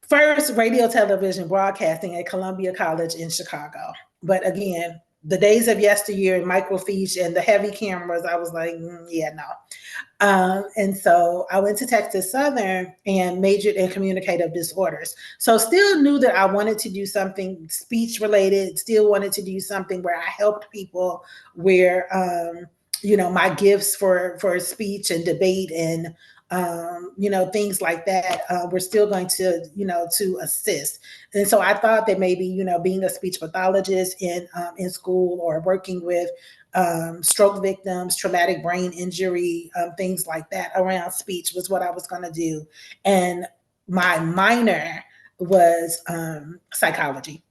S2: first radio, television, broadcasting at Columbia College in Chicago. But again, the days of yesteryear and microfiche and the heavy cameras, I was like, yeah, no. And so I went to Texas Southern and majored in communicative disorders. So still knew that I wanted to do something speech related, still wanted to do something where I helped people, where, my gifts for speech and debate and, things like that were still going to assist. And so I thought that maybe, being a speech pathologist in school or working with stroke victims, traumatic brain injury, things like that around speech was what I was going to do. And my minor was psychology.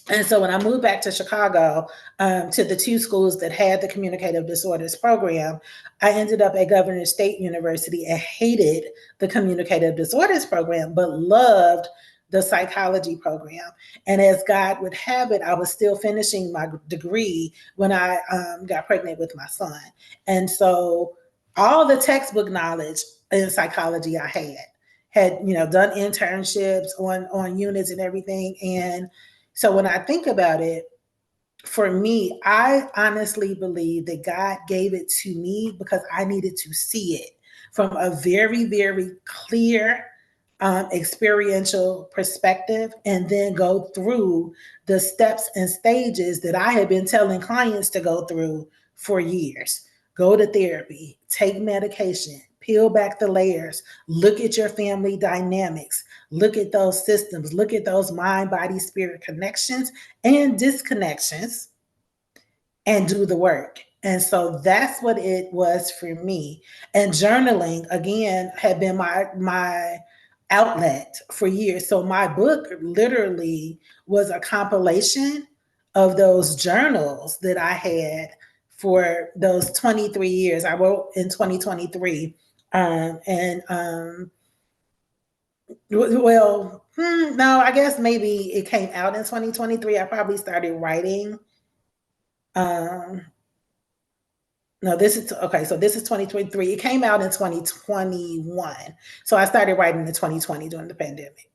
S2: And so when I moved back to Chicago, to the two schools that had the communicative disorders program, I ended up at Governor State University and hated the communicative disorders program, but loved the psychology program. And as God would have it, I was still finishing my degree when I got pregnant with my son. And so all the textbook knowledge in psychology I had done internships on units and everything. And so when I think about it, for me, I honestly believe that God gave it to me because I needed to see it from a very, very clear, experiential perspective, and then go through the steps and stages that I had been telling clients to go through for years. Go to therapy, take medication, peel back the layers, look at your family dynamics, look at those systems, look at those mind, body, spirit connections and disconnections, and do the work. And so that's what it was for me. And journaling again had been my outlet for years. So my book literally was a compilation of those journals that I had for those 23 years. I wrote in 2023. And well, no, I guess maybe it came out in 2023. I probably started writing. Um, no, this is okay. So this is 2023. It came out in 2021. So I started writing in 2020 during the pandemic.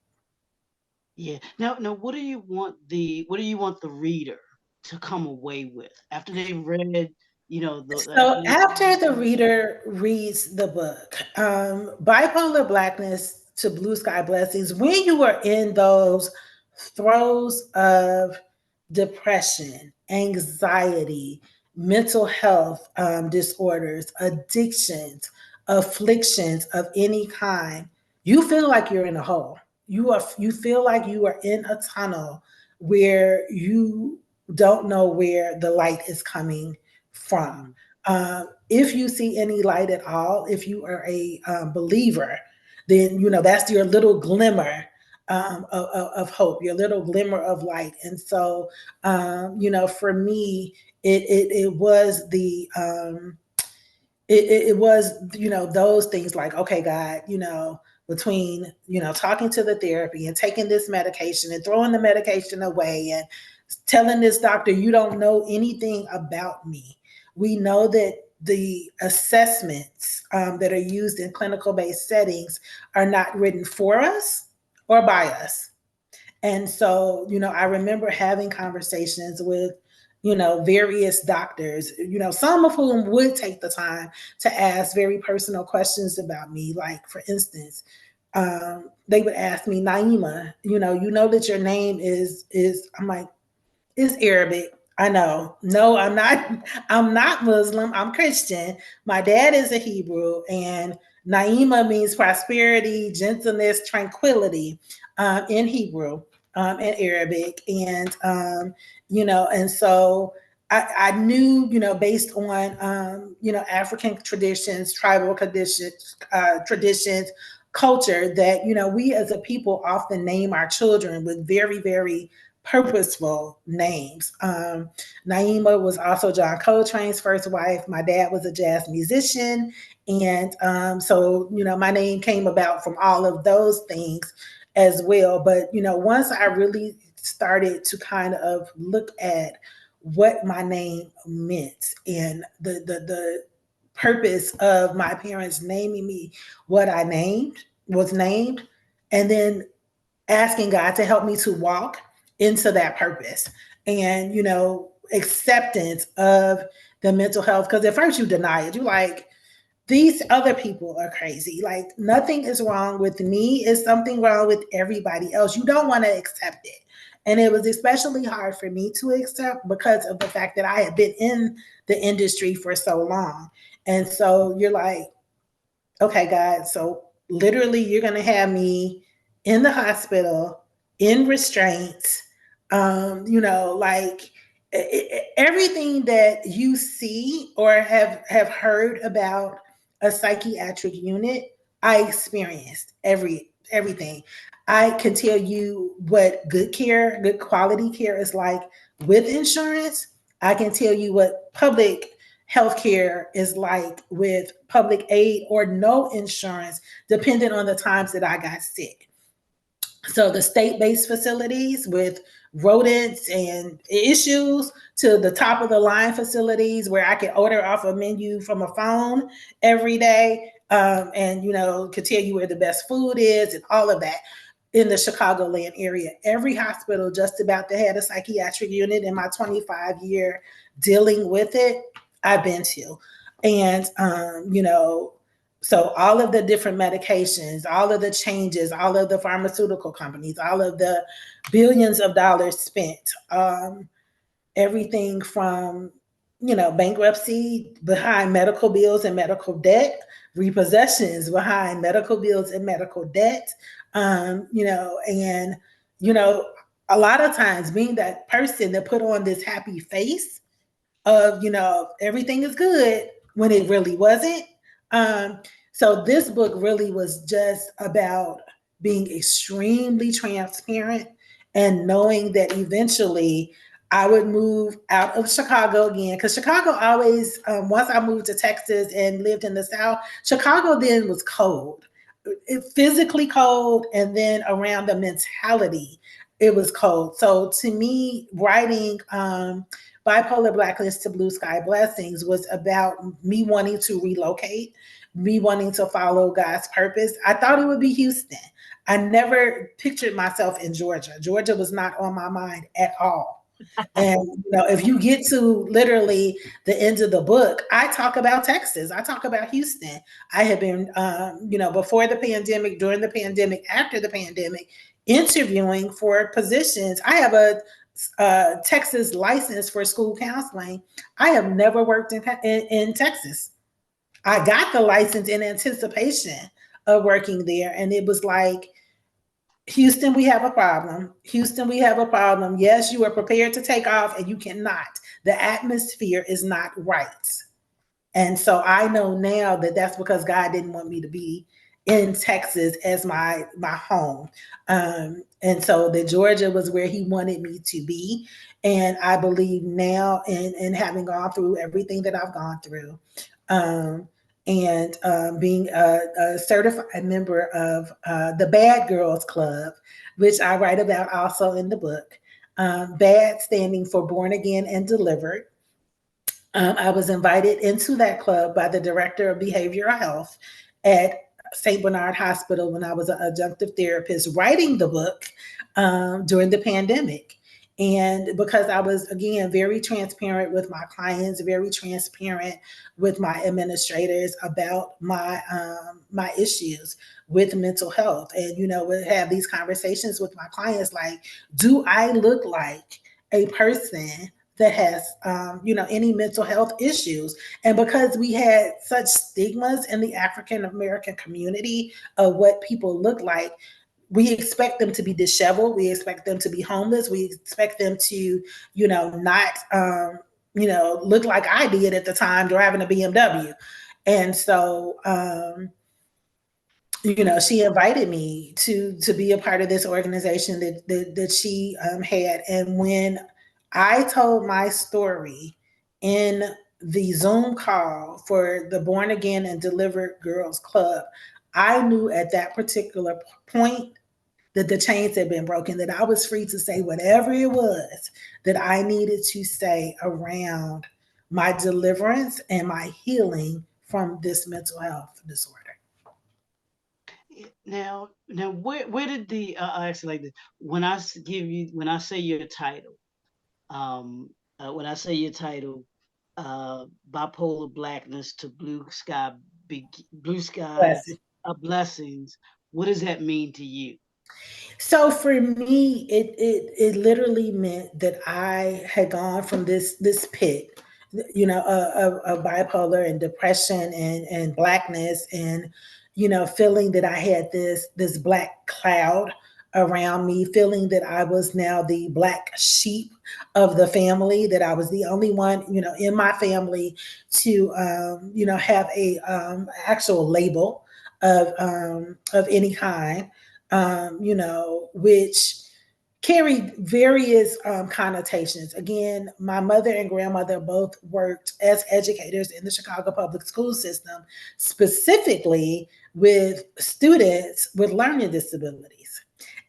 S1: Yeah. Now, what do you want the reader to come away with after they've read, after
S2: So
S1: they
S2: after the reader reads the book, Bipolar Blackness to Blue Sky Blessings, when you are in those throes of depression, anxiety, mental health disorders, addictions, afflictions of any kind, you feel like you're in a hole. You feel like you are in a tunnel where you don't know where the light is coming from.
S1: Mhm.
S2: If you see any light at all, if you are a believer, then that's your little glimmer of hope, your little glimmer of light. And so, for me, it was it was those things like, okay, God, between talking to the therapy and taking this medication and throwing the medication away and telling this doctor you don't know anything about me. We know that the assessments that are used in clinical based settings are not written for us or by us. And so, I remember having conversations with, various doctors, some of whom would take the time to ask very personal questions about me. Like, for instance, they would ask me, Naimah, that your name I'm like, it's Arabic. I know. No, I'm not. I'm not Muslim. I'm Christian. My dad is a Hebrew, and Naima means prosperity, gentleness, tranquility in Hebrew and Arabic, and so I knew, based on African traditions, tribal traditions, culture, that we as a people often name our children with very, very purposeful names. Naima was also John Coltrane's first wife. My dad was a jazz musician. And so, my name came about from all of those things as well. But, once I really started to kind of look at what my name meant and the purpose of my parents naming me what I was named, and then asking God to help me to walk into that purpose. And, acceptance of the mental health. Because at first you deny it. You like, these other people are crazy. Like, nothing is wrong with me. It's something wrong with everybody else. You don't want to accept it. And it was especially hard for me to accept because of the fact that I had been in the industry for so long. And so you're like, okay, God, so literally you're going to have me in the hospital in restraints. Like, everything that you see or have heard about a psychiatric unit, I experienced everything. I can tell you what good care, good quality care is like with insurance. I can tell you what public healthcare is like with public aid or no insurance, depending on the times that I got sick. So the state-based facilities with rodents and issues to the top of the line facilities where I can order off a menu from a phone every day, and could tell you where the best food is and all of that in the Chicagoland area. Every hospital just about that had a psychiatric unit in my 25-year dealing with it, I've been to. And so all of the different medications, all of the changes, all of the pharmaceutical companies, all of the billions of dollars spent, everything from bankruptcy behind medical bills and medical debt, repossessions behind medical bills and medical debt, and you know a lot of times being that person that put on this happy face of everything is good when it really wasn't. Um, so this book really was just about being extremely transparent and knowing that eventually I would move out of Chicago again, because Chicago always, once I moved to Texas and lived in the South, Chicago then was cold, physically cold, and then around the mentality, it was cold. So to me, writing Bipolar Blacklist to Blue Sky Blessings was about me wanting to relocate, me wanting to follow God's purpose. I thought it would be Houston. I never pictured myself in Georgia. Georgia was not on my mind at all. And if you get to literally the end of the book, I talk about Texas. I talk about Houston. I have been, before the pandemic, during the pandemic, after the pandemic, interviewing for positions. I have a Texas license for school counseling. I have never worked in Texas. I got the license in anticipation of working there, and it was like, Houston, we have a problem. Houston, we have a problem. Yes, you are prepared to take off, and you cannot. The atmosphere is not right. And so I know now that that's because God didn't want me to be in Texas as my home. And so the Georgia was where he wanted me to be. And I believe now in having gone through everything that I've gone through, um, and being a certified member of the Bad Girls Club, which I write about also in the book. BAD standing for Born Again and Delivered. I was invited into that club by the director of behavioral health at St. Bernard Hospital when I was an adjunctive therapist writing the book during the pandemic. And because I was, again, very transparent with my clients, very transparent with my administrators about my issues with mental health, and would have these conversations with my clients like, do I look like a person that has any mental health issues? And because we had such stigmas in the African American community of what people look like, we expect them to be disheveled, we expect them to be homeless, we expect them to not look like I did at the time driving a BMW. And so she invited me to be a part of this organization that she had. And when I told my story in the Zoom call for the Born Again and Delivered Girls Club, I knew at that particular point that the chains had been broken, that I was free to say whatever it was that I needed to say around my deliverance and my healing from this mental health disorder.
S1: Now, where did I actually like this? When I give you, when I say your title, When I say your title, bipolar blackness to blue sky
S2: Blessing.
S1: blessings. What does that mean to you?
S2: So for me, it literally meant that I had gone from this pit, of bipolar and depression and blackness, and feeling that I had this black cloud around me, feeling that I was now the black sheep of the family, that I was the only one, in my family to have a actual label of any kind, which carried various connotations. Again, my mother and grandmother both worked as educators in the Chicago public school system, specifically with students with learning disabilities.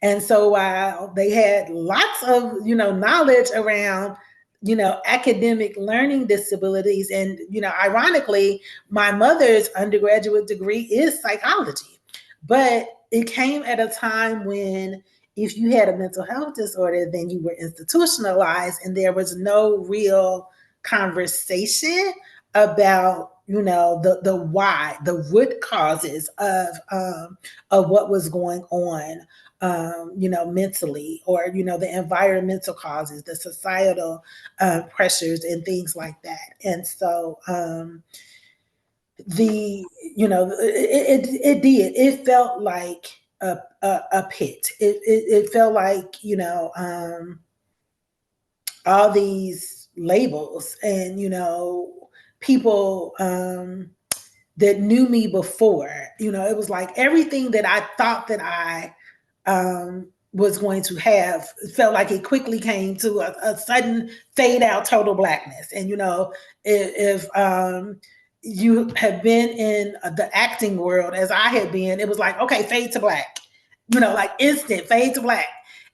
S2: And so while they had lots of, knowledge around, academic learning disabilities, and, ironically, my mother's undergraduate degree is psychology. But it came at a time when if you had a mental health disorder, then you were institutionalized, and there was no real conversation about the why, the root causes of what was going on, mentally, or the environmental causes, the societal pressures and things like that. And so the it did, it felt like a pit. It felt like all these labels, and people that knew me before. It was like everything that I thought that I was going to have felt like it quickly came to a sudden fade out, total blackness. And if you have been in the acting world as I had been, it was like, okay, fade to black, like instant fade to black.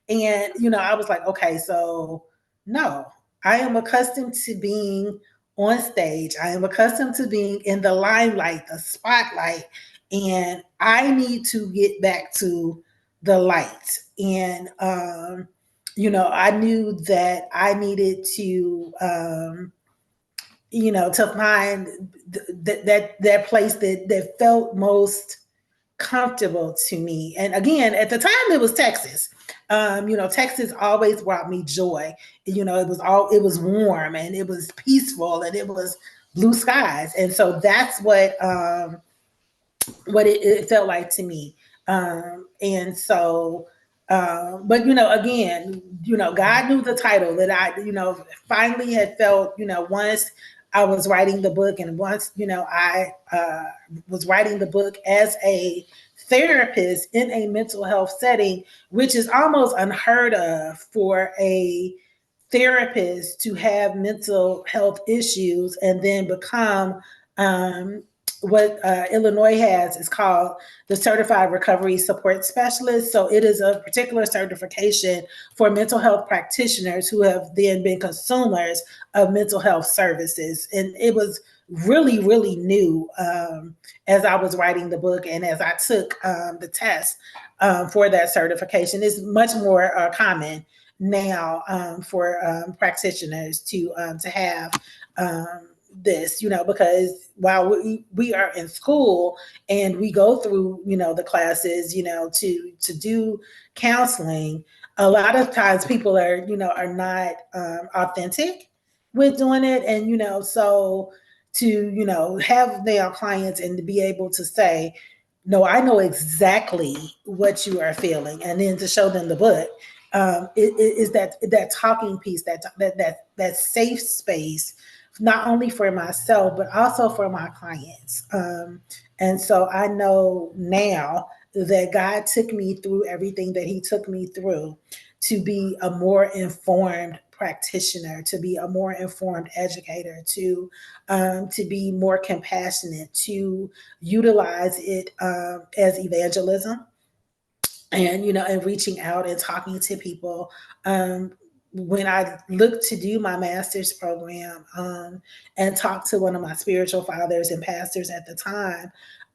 S2: And I was like, okay, so no, I am accustomed to being on stage. I am accustomed to being in the limelight, the spotlight, and I need to get back to the light. And I knew that I needed to to find that place that felt most comfortable to me. And again, at the time, it was Texas. Texas always brought me joy. It was warm, and it was peaceful, and it was blue skies. And so that's what it felt like to me. And so, but again, God knew the title that I, finally had felt, once I was writing the book, and once, I was writing the book as a therapist in a mental health setting, which is almost unheard of for a therapist to have mental health issues and then become what Illinois has is called the Certified Recovery Support Specialist. So it is a particular certification for mental health practitioners who have then been consumers of mental health services. And it was really, really new as I was writing the book and as I took the test for that certification. It's much more common now for practitioners to have this, because while we are in school and we go through, the classes, to do counseling, a lot of times people are not authentic with doing it. And, so to, have their clients and to be able to say, no, I know exactly what you are feeling. And then to show them the book, is that talking piece, that safe space, not only for myself but also for my clients. And so I know now that God took me through everything that He took me through to be a more informed practitioner, to be a more informed educator, to be more compassionate, to utilize it as evangelism, and and reaching out and talking to people. When I looked to do my master's program, and talked to one of my spiritual fathers and pastors at the time,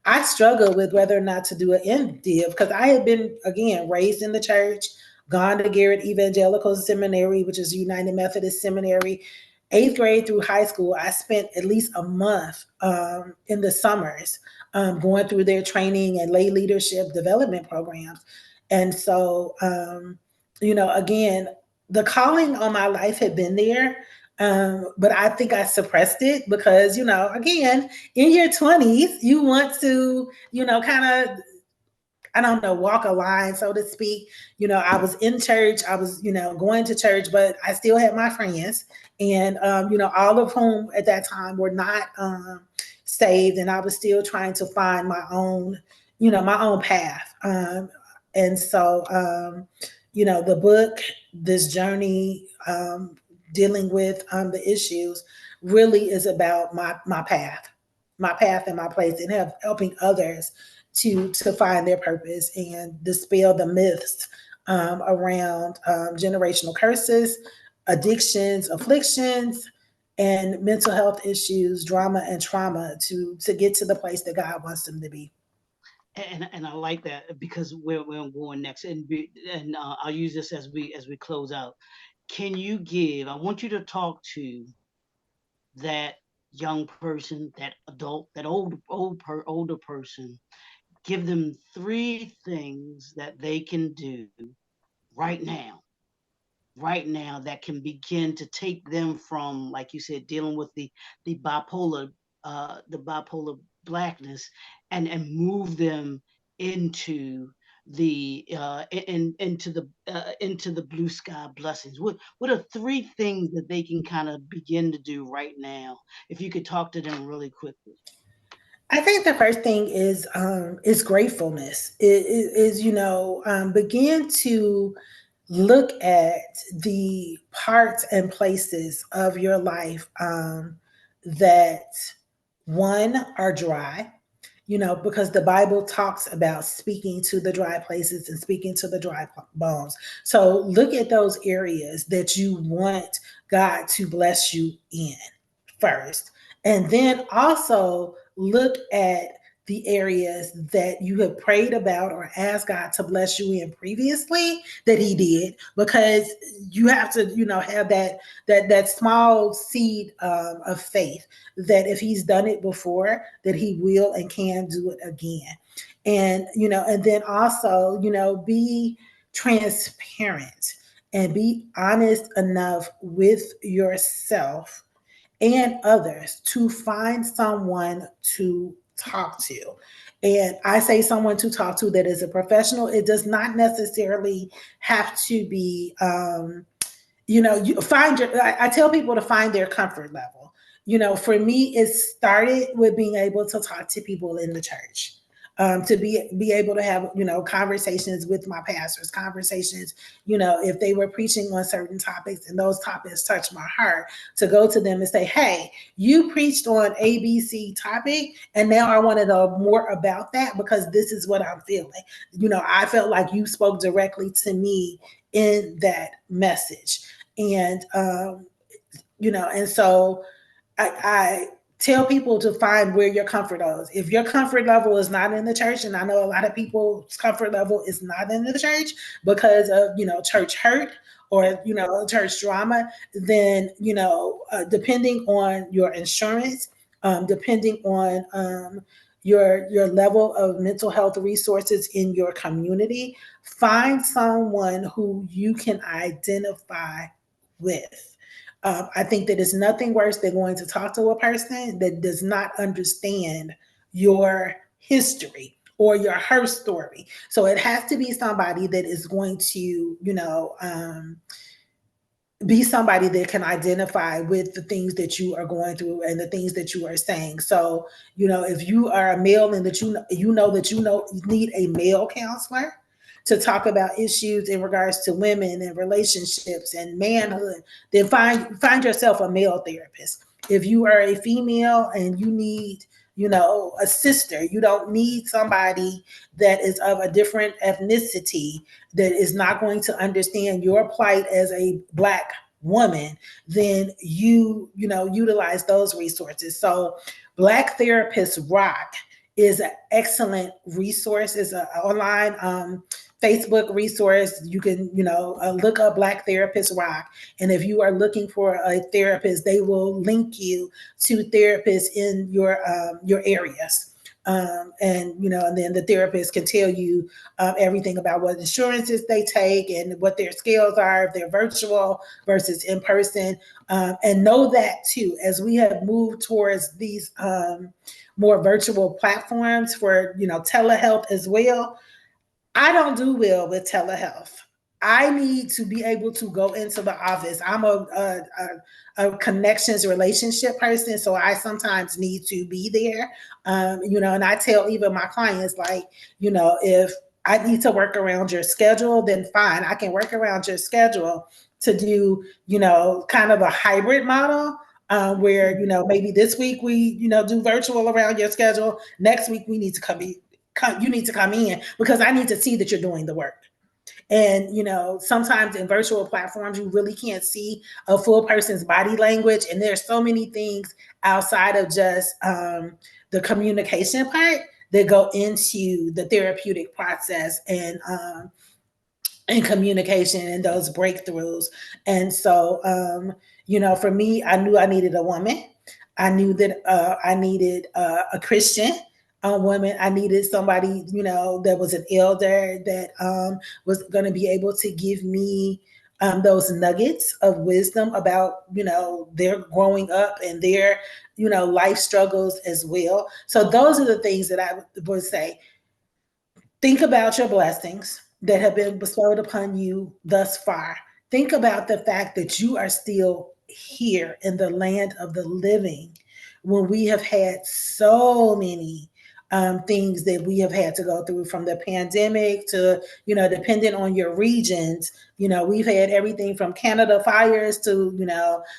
S2: I struggled with whether or not to do an MDiv, because I had been, again, raised in the church, gone to Garrett Evangelical Seminary, which is United Methodist Seminary, eighth grade through high school, I spent at least a month in the summers going through their training and lay leadership development programs. And so, again, the calling on my life had been there. But I think I suppressed it because, again, in your 20s, you want to, kind of, I don't know, walk a line, so to speak. I was in church, I was, going to church, but I still had my friends, and all of whom at that time were not saved, and I was still trying to find my own path. And so, the book, this journey, dealing with the issues, really is about my path and my place, and helping others to find their purpose and dispel the myths around generational curses, addictions, afflictions, and mental health issues, drama and trauma to get to the place that God wants them to be.
S1: And I like that because where I'm going next, and I'll use this as we close out. Can you give? I want you to talk to that young person, that adult, that older person. Give them three things that they can do right now, right now, that can begin to take them from, like you said, dealing with the bipolar, the bipolar blackness, and move them into into the blue sky blessings. What are three things that they can kind of begin to do right now? If you could talk to them really quickly.
S2: I think the first thing is gratefulness. It is, begin to look at the parts and places of your life that, one, are dry, because the Bible talks about speaking to the dry places and speaking to the dry bones. So look at those areas that you want God to bless you in first. And then also look at the areas that you have prayed about or asked God to bless you in previously that He did, because you have to, have that small seed of faith that if He's done it before, that He will and can do it again. And then also, be transparent and be honest enough with yourself and others to find someone to talk to. And I say someone to talk to that is a professional. It does not necessarily have to be, you find I tell people to find their comfort level. For me, it started with being able to talk to people in the church. To be able to have conversations with my pastors, conversations, if they were preaching on certain topics and those topics touched my heart, to go to them and say, hey, you preached on ABC topic, and now I want to know more about that because this is what I'm feeling. I felt like you spoke directly to me in that message. And so I tell people to find where your comfort level is. If your comfort level is not in the church, and I know a lot of people's comfort level is not in the church because of church hurt or church drama, then depending on your insurance, depending on your level of mental health resources in your community, find someone who you can identify with. I think that it's nothing worse than going to talk to a person that does not understand your history or your her story. So it has to be somebody that is going to, be somebody that can identify with the things that you are going through and the things that you are saying. So, if you are a male and that you need a male counselor to talk about issues in regards to women and relationships and manhood, then find yourself a male therapist. If you are a female and you need a sister, you don't need somebody that is of a different ethnicity that is not going to understand your plight as a Black woman, then utilize those resources. So Black Therapist Rock is an excellent resource. It's an online Facebook resource. You can, look up Black Therapist Rock. And if you are looking for a therapist, they will link you to therapists in your areas. And then the therapist can tell you everything about what insurances they take and what their scales are, if they're virtual versus in person. And know that too, as we have moved towards these more virtual platforms for, telehealth as well. I don't do well with telehealth. I need to be able to go into the office. I'm a connections relationship person, so I sometimes need to be there. And I tell even my clients, like, if I need to work around your schedule, then fine, I can work around your schedule to do, kind of a hybrid model. Where maybe this week we do virtual around your schedule. Next week we need to you need to come in because I need to see that you're doing the work. And sometimes in virtual platforms you really can't see a full person's body language, and there's so many things outside of just the communication part that go into the therapeutic process and communication and those breakthroughs. And so, for me, I knew I needed a woman. I knew that I needed a Christian woman. I needed somebody, that was an elder that was going to be able to give me those nuggets of wisdom about, their growing up and their, life struggles as well. So those are the things that I would say. Think about your blessings that have been bestowed upon you thus far. Think about the fact that you are still here in the land of the living when we have had so many things that we have had to go through, from the pandemic to, depending on your regions. We've had everything from Canada fires to,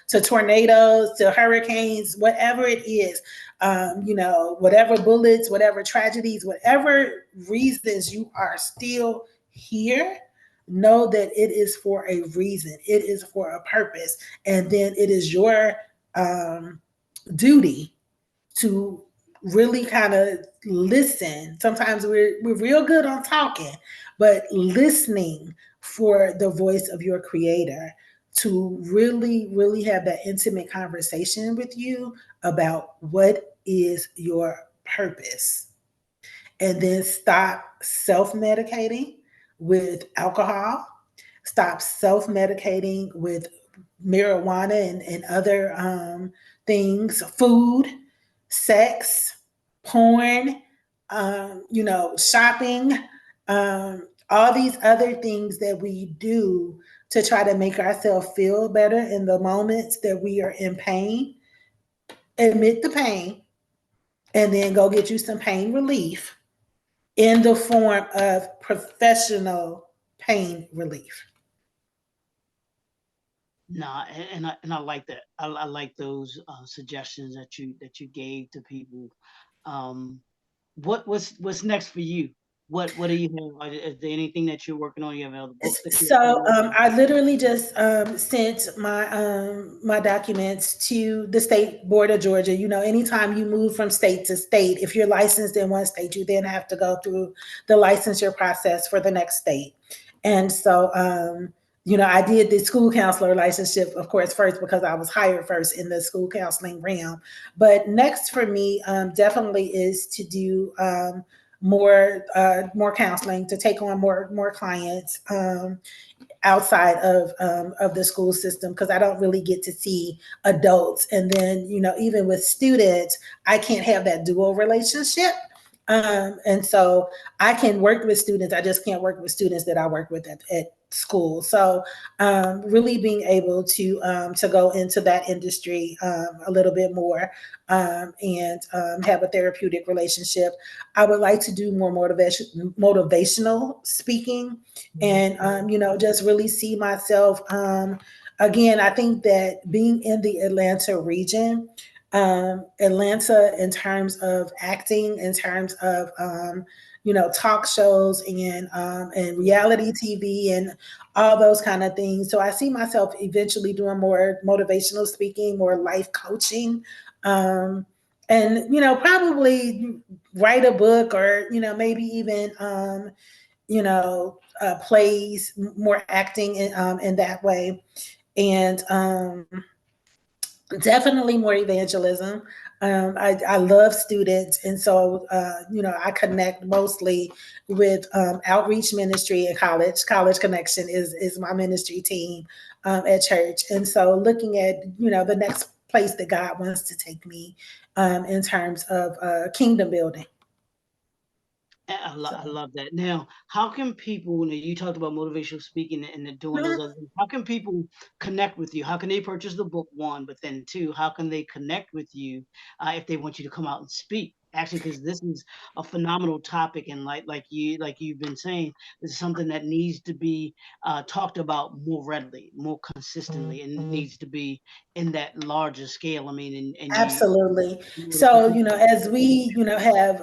S2: to tornadoes, to hurricanes, whatever it is. Whatever bullets, whatever tragedies, whatever reasons you are still here, know that it is for a reason. It is for a purpose. And then it is your duty to really kind of listen. Sometimes we're real good on talking, but listening for the voice of your creator to really, really have that intimate conversation with you about what is your purpose. And then stop self-medicating with alcohol, stop self-medicating with marijuana and other things, food, sex, porn, shopping, all these other things that we do to try to make ourselves feel better in the moments that we are in pain. Admit the pain and then go get you some pain relief in the form of professional pain relief.
S1: Nah, and I like that. I like those suggestions that you gave to people. Um, what's next for you? What do you have? Is there anything that you're working on? You have other books that you're
S2: So
S1: working
S2: I literally just sent my documents to the state board of Georgia. Anytime you move from state to state, if you're licensed in one state, you then have to go through the licensure process for the next state. And so, I did the school counselor licenseship, of course, first because I was hired first in the school counseling realm. But next for me, definitely is to do more counseling, to take on more clients outside of the school system, because I don't really get to see adults. And then even with students, I can't have that dual relationship. And so I can work with students. I just can't work with students that I work with at school. So really being able to go into that industry a little bit more and have a therapeutic relationship. I would like to do more motivational speaking, and just really see myself. Again, I think that being in the Atlanta region, Atlanta, in terms of acting, in terms of talk shows and reality TV and all those kind of things. So I see myself eventually doing more motivational speaking, more life coaching, and probably write a book, or maybe even plays, more acting in that way, and definitely more evangelism. I love students, and so I connect mostly with outreach ministry and college. College Connection is my ministry team at church, and so looking at the next place that God wants to take me in terms of kingdom building.
S1: I
S2: So.
S1: love that. Now, how can people, when you talked about motivational speaking and doing those other things, how can people connect with you? How can they purchase the book, one, but then two, how can they connect with you if they want you to come out and speak? Actually, because this is a phenomenal topic, and like you've been saying, this is something that needs to be talked about more readily, more consistently, and needs to be in that larger scale. I mean, and
S2: Absolutely.
S1: you know, the
S2: So,
S1: people.
S2: as we, have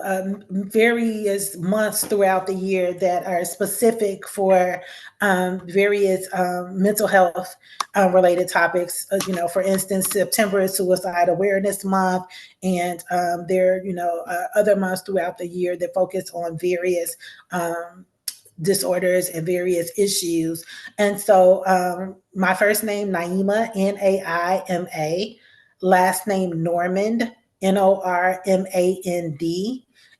S2: various months throughout the year that are specific for various mental health related topics. For instance, September is Suicide Awareness Month, and there, other months throughout the year that focus on various disorders and various issues. And so, my first name, Naimah, Naima, last name Normand, Normand,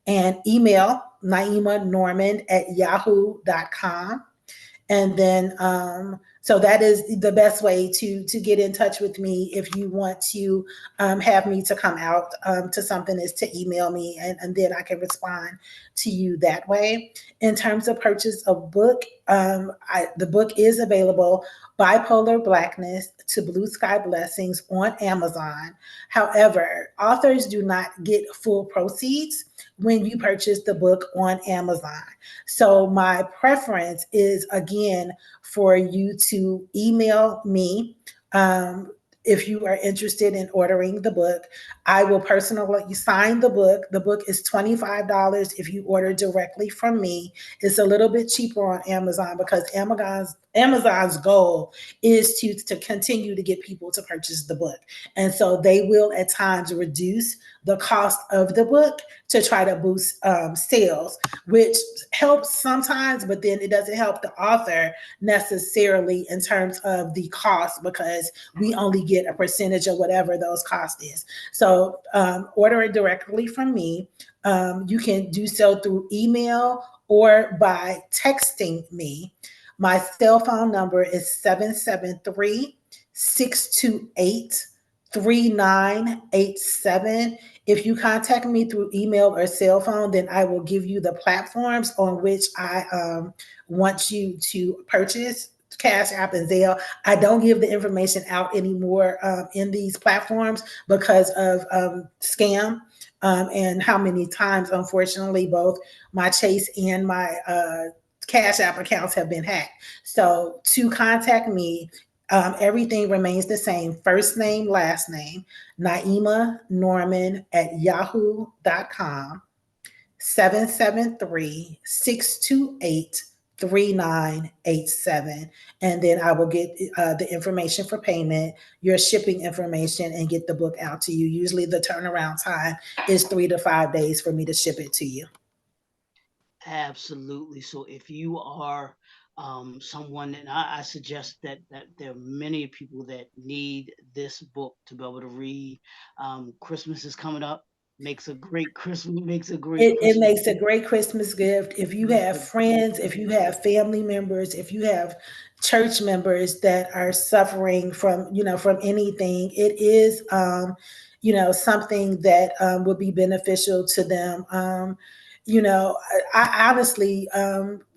S2: and email Naima Normand at yahoo.com. And then so that is the best way to get in touch with me. If you want to have me to come out to something, is to email me, and then I can respond to you that way. In terms of purchase of book, the book is available, Bipolar Blackness to Blue Sky Blessings, on Amazon. However, authors do not get full proceeds when you purchase the book on Amazon. So my preference is, again, for you to email me. If you are interested in ordering the book, I will personally sign the book. The book is $25 if you order directly from me. It's a little bit cheaper on Amazon because Amazon's goal is to continue to get people to purchase the book. And so they will at times reduce the cost of the book to try to boost sales, which helps sometimes, but then it doesn't help the author necessarily in terms of the cost, because we only get a percentage of whatever those cost is. So order it directly from me. You can do so through email or by texting me. My cell phone number is 773-628-3987. If you contact me through email or cell phone, then I will give you the platforms on which I want you to purchase, Cash App and Zelle. I don't give the information out anymore in these platforms because of scam and how many times, unfortunately, both my Chase and my Cash App accounts have been hacked. So to contact me, everything remains the same. First name, last name, Naima Norman at yahoo.com, 773-628-3987. And then I will get the information for payment, your shipping information, and get the book out to you. Usually the turnaround time is 3 to 5 days for me to ship it to you.
S1: Absolutely. So if you are someone, and I suggest that there are many people that need this book to be able to read. Christmas is coming up. Makes a great Christmas. Makes a great
S2: It
S1: Christmas
S2: makes a
S1: gift.
S2: great Christmas gift. If you
S1: Makes
S2: have
S1: a
S2: friends, if you have family members, if you have church members that are suffering from, from anything, it is, something that would be beneficial to them. I honestly,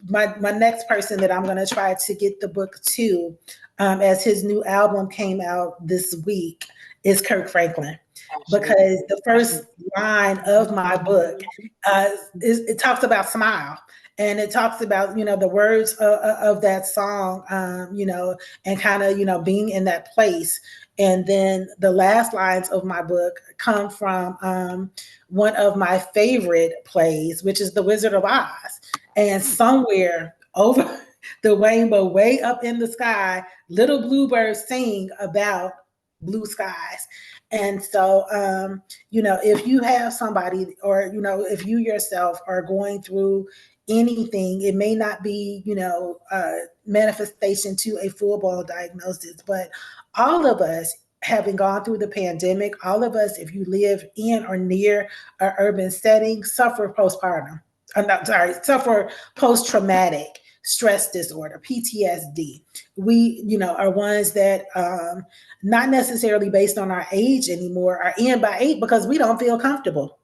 S2: my next person that I'm going to try to get the book to, as his new album came out this week, is Kirk Franklin,
S1: absolutely.
S2: because the first line of my book it talks about smile, and it talks about the words of that song, and kind of being in that place. And then the last lines of my book come from one of my favorite plays, which is The Wizard of Oz. And somewhere over the rainbow, way up in the sky, little bluebirds sing about blue skies. And so, if you have somebody, or, if you yourself are going through anything, it may not be, manifestation to a full blown diagnosis, but all of us, having gone through the pandemic, all of us, if you live in or near an urban setting, suffer postpartum. I'm not sorry, suffer post traumatic stress disorder, PTSD. We, are ones that, not necessarily based on our age anymore, are in by eight because we don't feel comfortable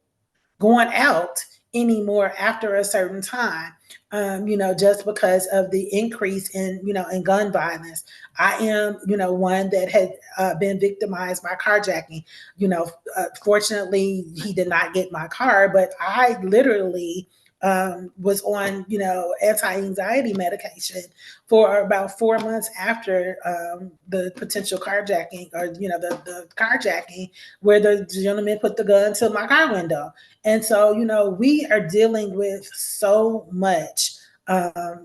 S2: going out anymore after a certain time. Just because of the increase in, in gun violence. I am, one that had been victimized by carjacking. Fortunately, he did not get my car, but I literally was on, anti-anxiety medication for about 4 months after the potential carjacking, or, the carjacking, where the gentleman put the gun to my car window. And so, we are dealing with so much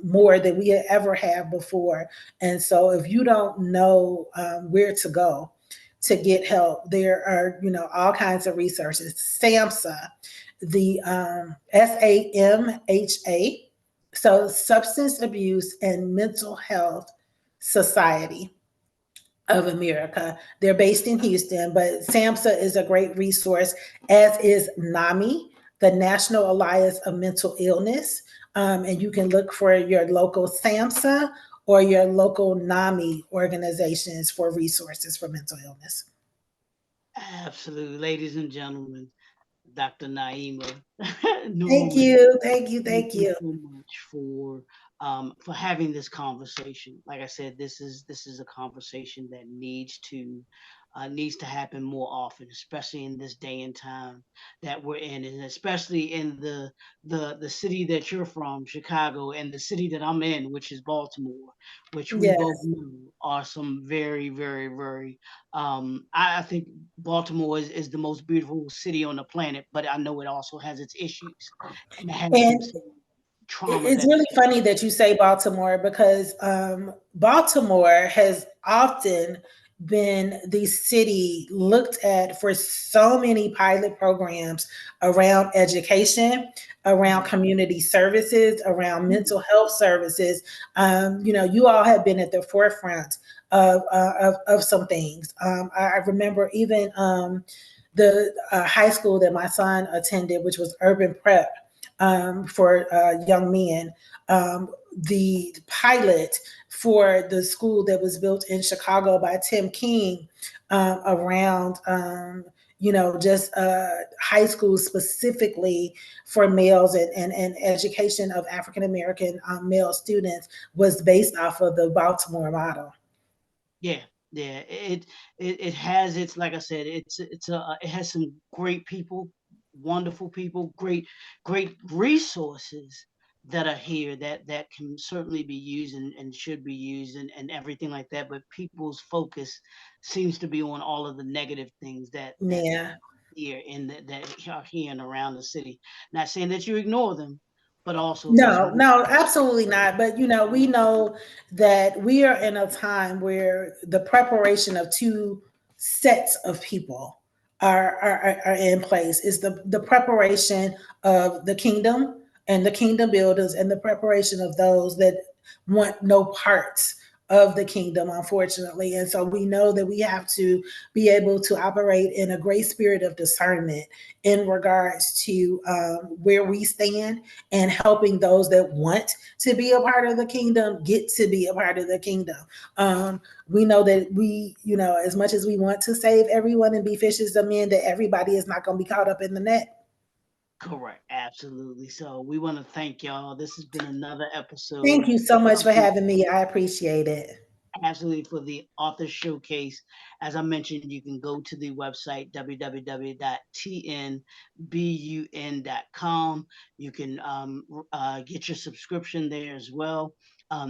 S2: more than we ever have before. And so, if you don't know where to go to get help, there are, all kinds of resources. SAMHSA, the SAMHA, so Substance Abuse and Mental Health Society of America. They're based in Houston, but SAMHSA is a great resource, as is NAMI, the National Alliance of Mental Illness. And you can look for your local SAMHSA or your local NAMI organizations for resources for mental illness.
S1: Absolutely, ladies and gentlemen, Dr. Naimah
S2: Thank
S1: Norman.
S2: you. Thank you.
S1: Thank
S2: Thank
S1: you
S2: you.
S1: so much for having this conversation. Like I said, this is a conversation that needs to happen more often, especially in this day and time that we're in, and especially in the city that you're from, Chicago, and the city that I'm in, which is Baltimore, which we both
S2: Yes.
S1: know are some very, very, very. I think Baltimore is the most beautiful city on the planet, but I know it also has its issues, and it has
S2: And
S1: some trauma
S2: it's
S1: that
S2: really funny that you say Baltimore, because Baltimore has often been the city looked at for so many pilot programs around education, around community services, around mental health services. You all have been at the forefront of some things. I remember even the high school that my son attended, which was Urban Prep, for young men. The pilot for the school that was built in Chicago by Tim King, around, just high school specifically for males, and education of African American male students, was based off of the Baltimore model.
S1: Yeah, yeah. It has its, like I said, it has some great people, wonderful people, great resources that are here that can certainly be used and should be used, and everything like that. But people's focus seems to be on all of the negative things that
S2: Yeah.
S1: here that are here and around the city. Not saying that you ignore them, but also there's
S2: No,
S1: more.
S2: no, absolutely not. But we know that we are in a time where the preparation of two sets of people are in place. Is the preparation of the kingdom and the kingdom builders, and the preparation of those that want no parts of the kingdom, unfortunately. And so we know that we have to be able to operate in a great spirit of discernment in regards to where we stand, and helping those that want to be a part of the kingdom get to be a part of the kingdom. We know that we, as much as we want to save everyone and be fishers of men, that everybody is not going to be caught up in the net.
S1: Correct, absolutely. So we want to thank y'all. This has been another
S2: Thank
S1: episode
S2: you so much
S1: of
S2: for
S1: the
S2: having me. I appreciate it.
S1: absolutely for the author showcase. As I mentioned, you can go to the website www.tnbun.com. You can get your subscription there as well.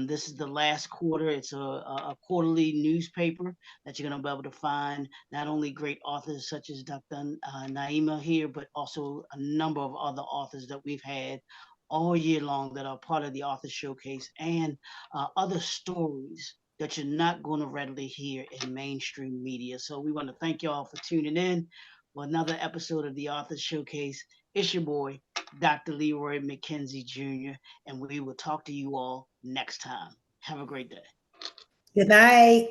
S1: This is the last quarter. It's a quarterly newspaper that you're going to be able to find not only great authors such as Dr. Naima here, but also a number of other authors that we've had all year long that are part of the author showcase, and other stories that you're not going to readily hear in mainstream media. So we want to thank y'all for tuning in for another episode of the Author Showcase. It's your boy, Dr. Leroy McKenzie Jr., and we will talk to you all next time. Have a great day.
S2: Good night.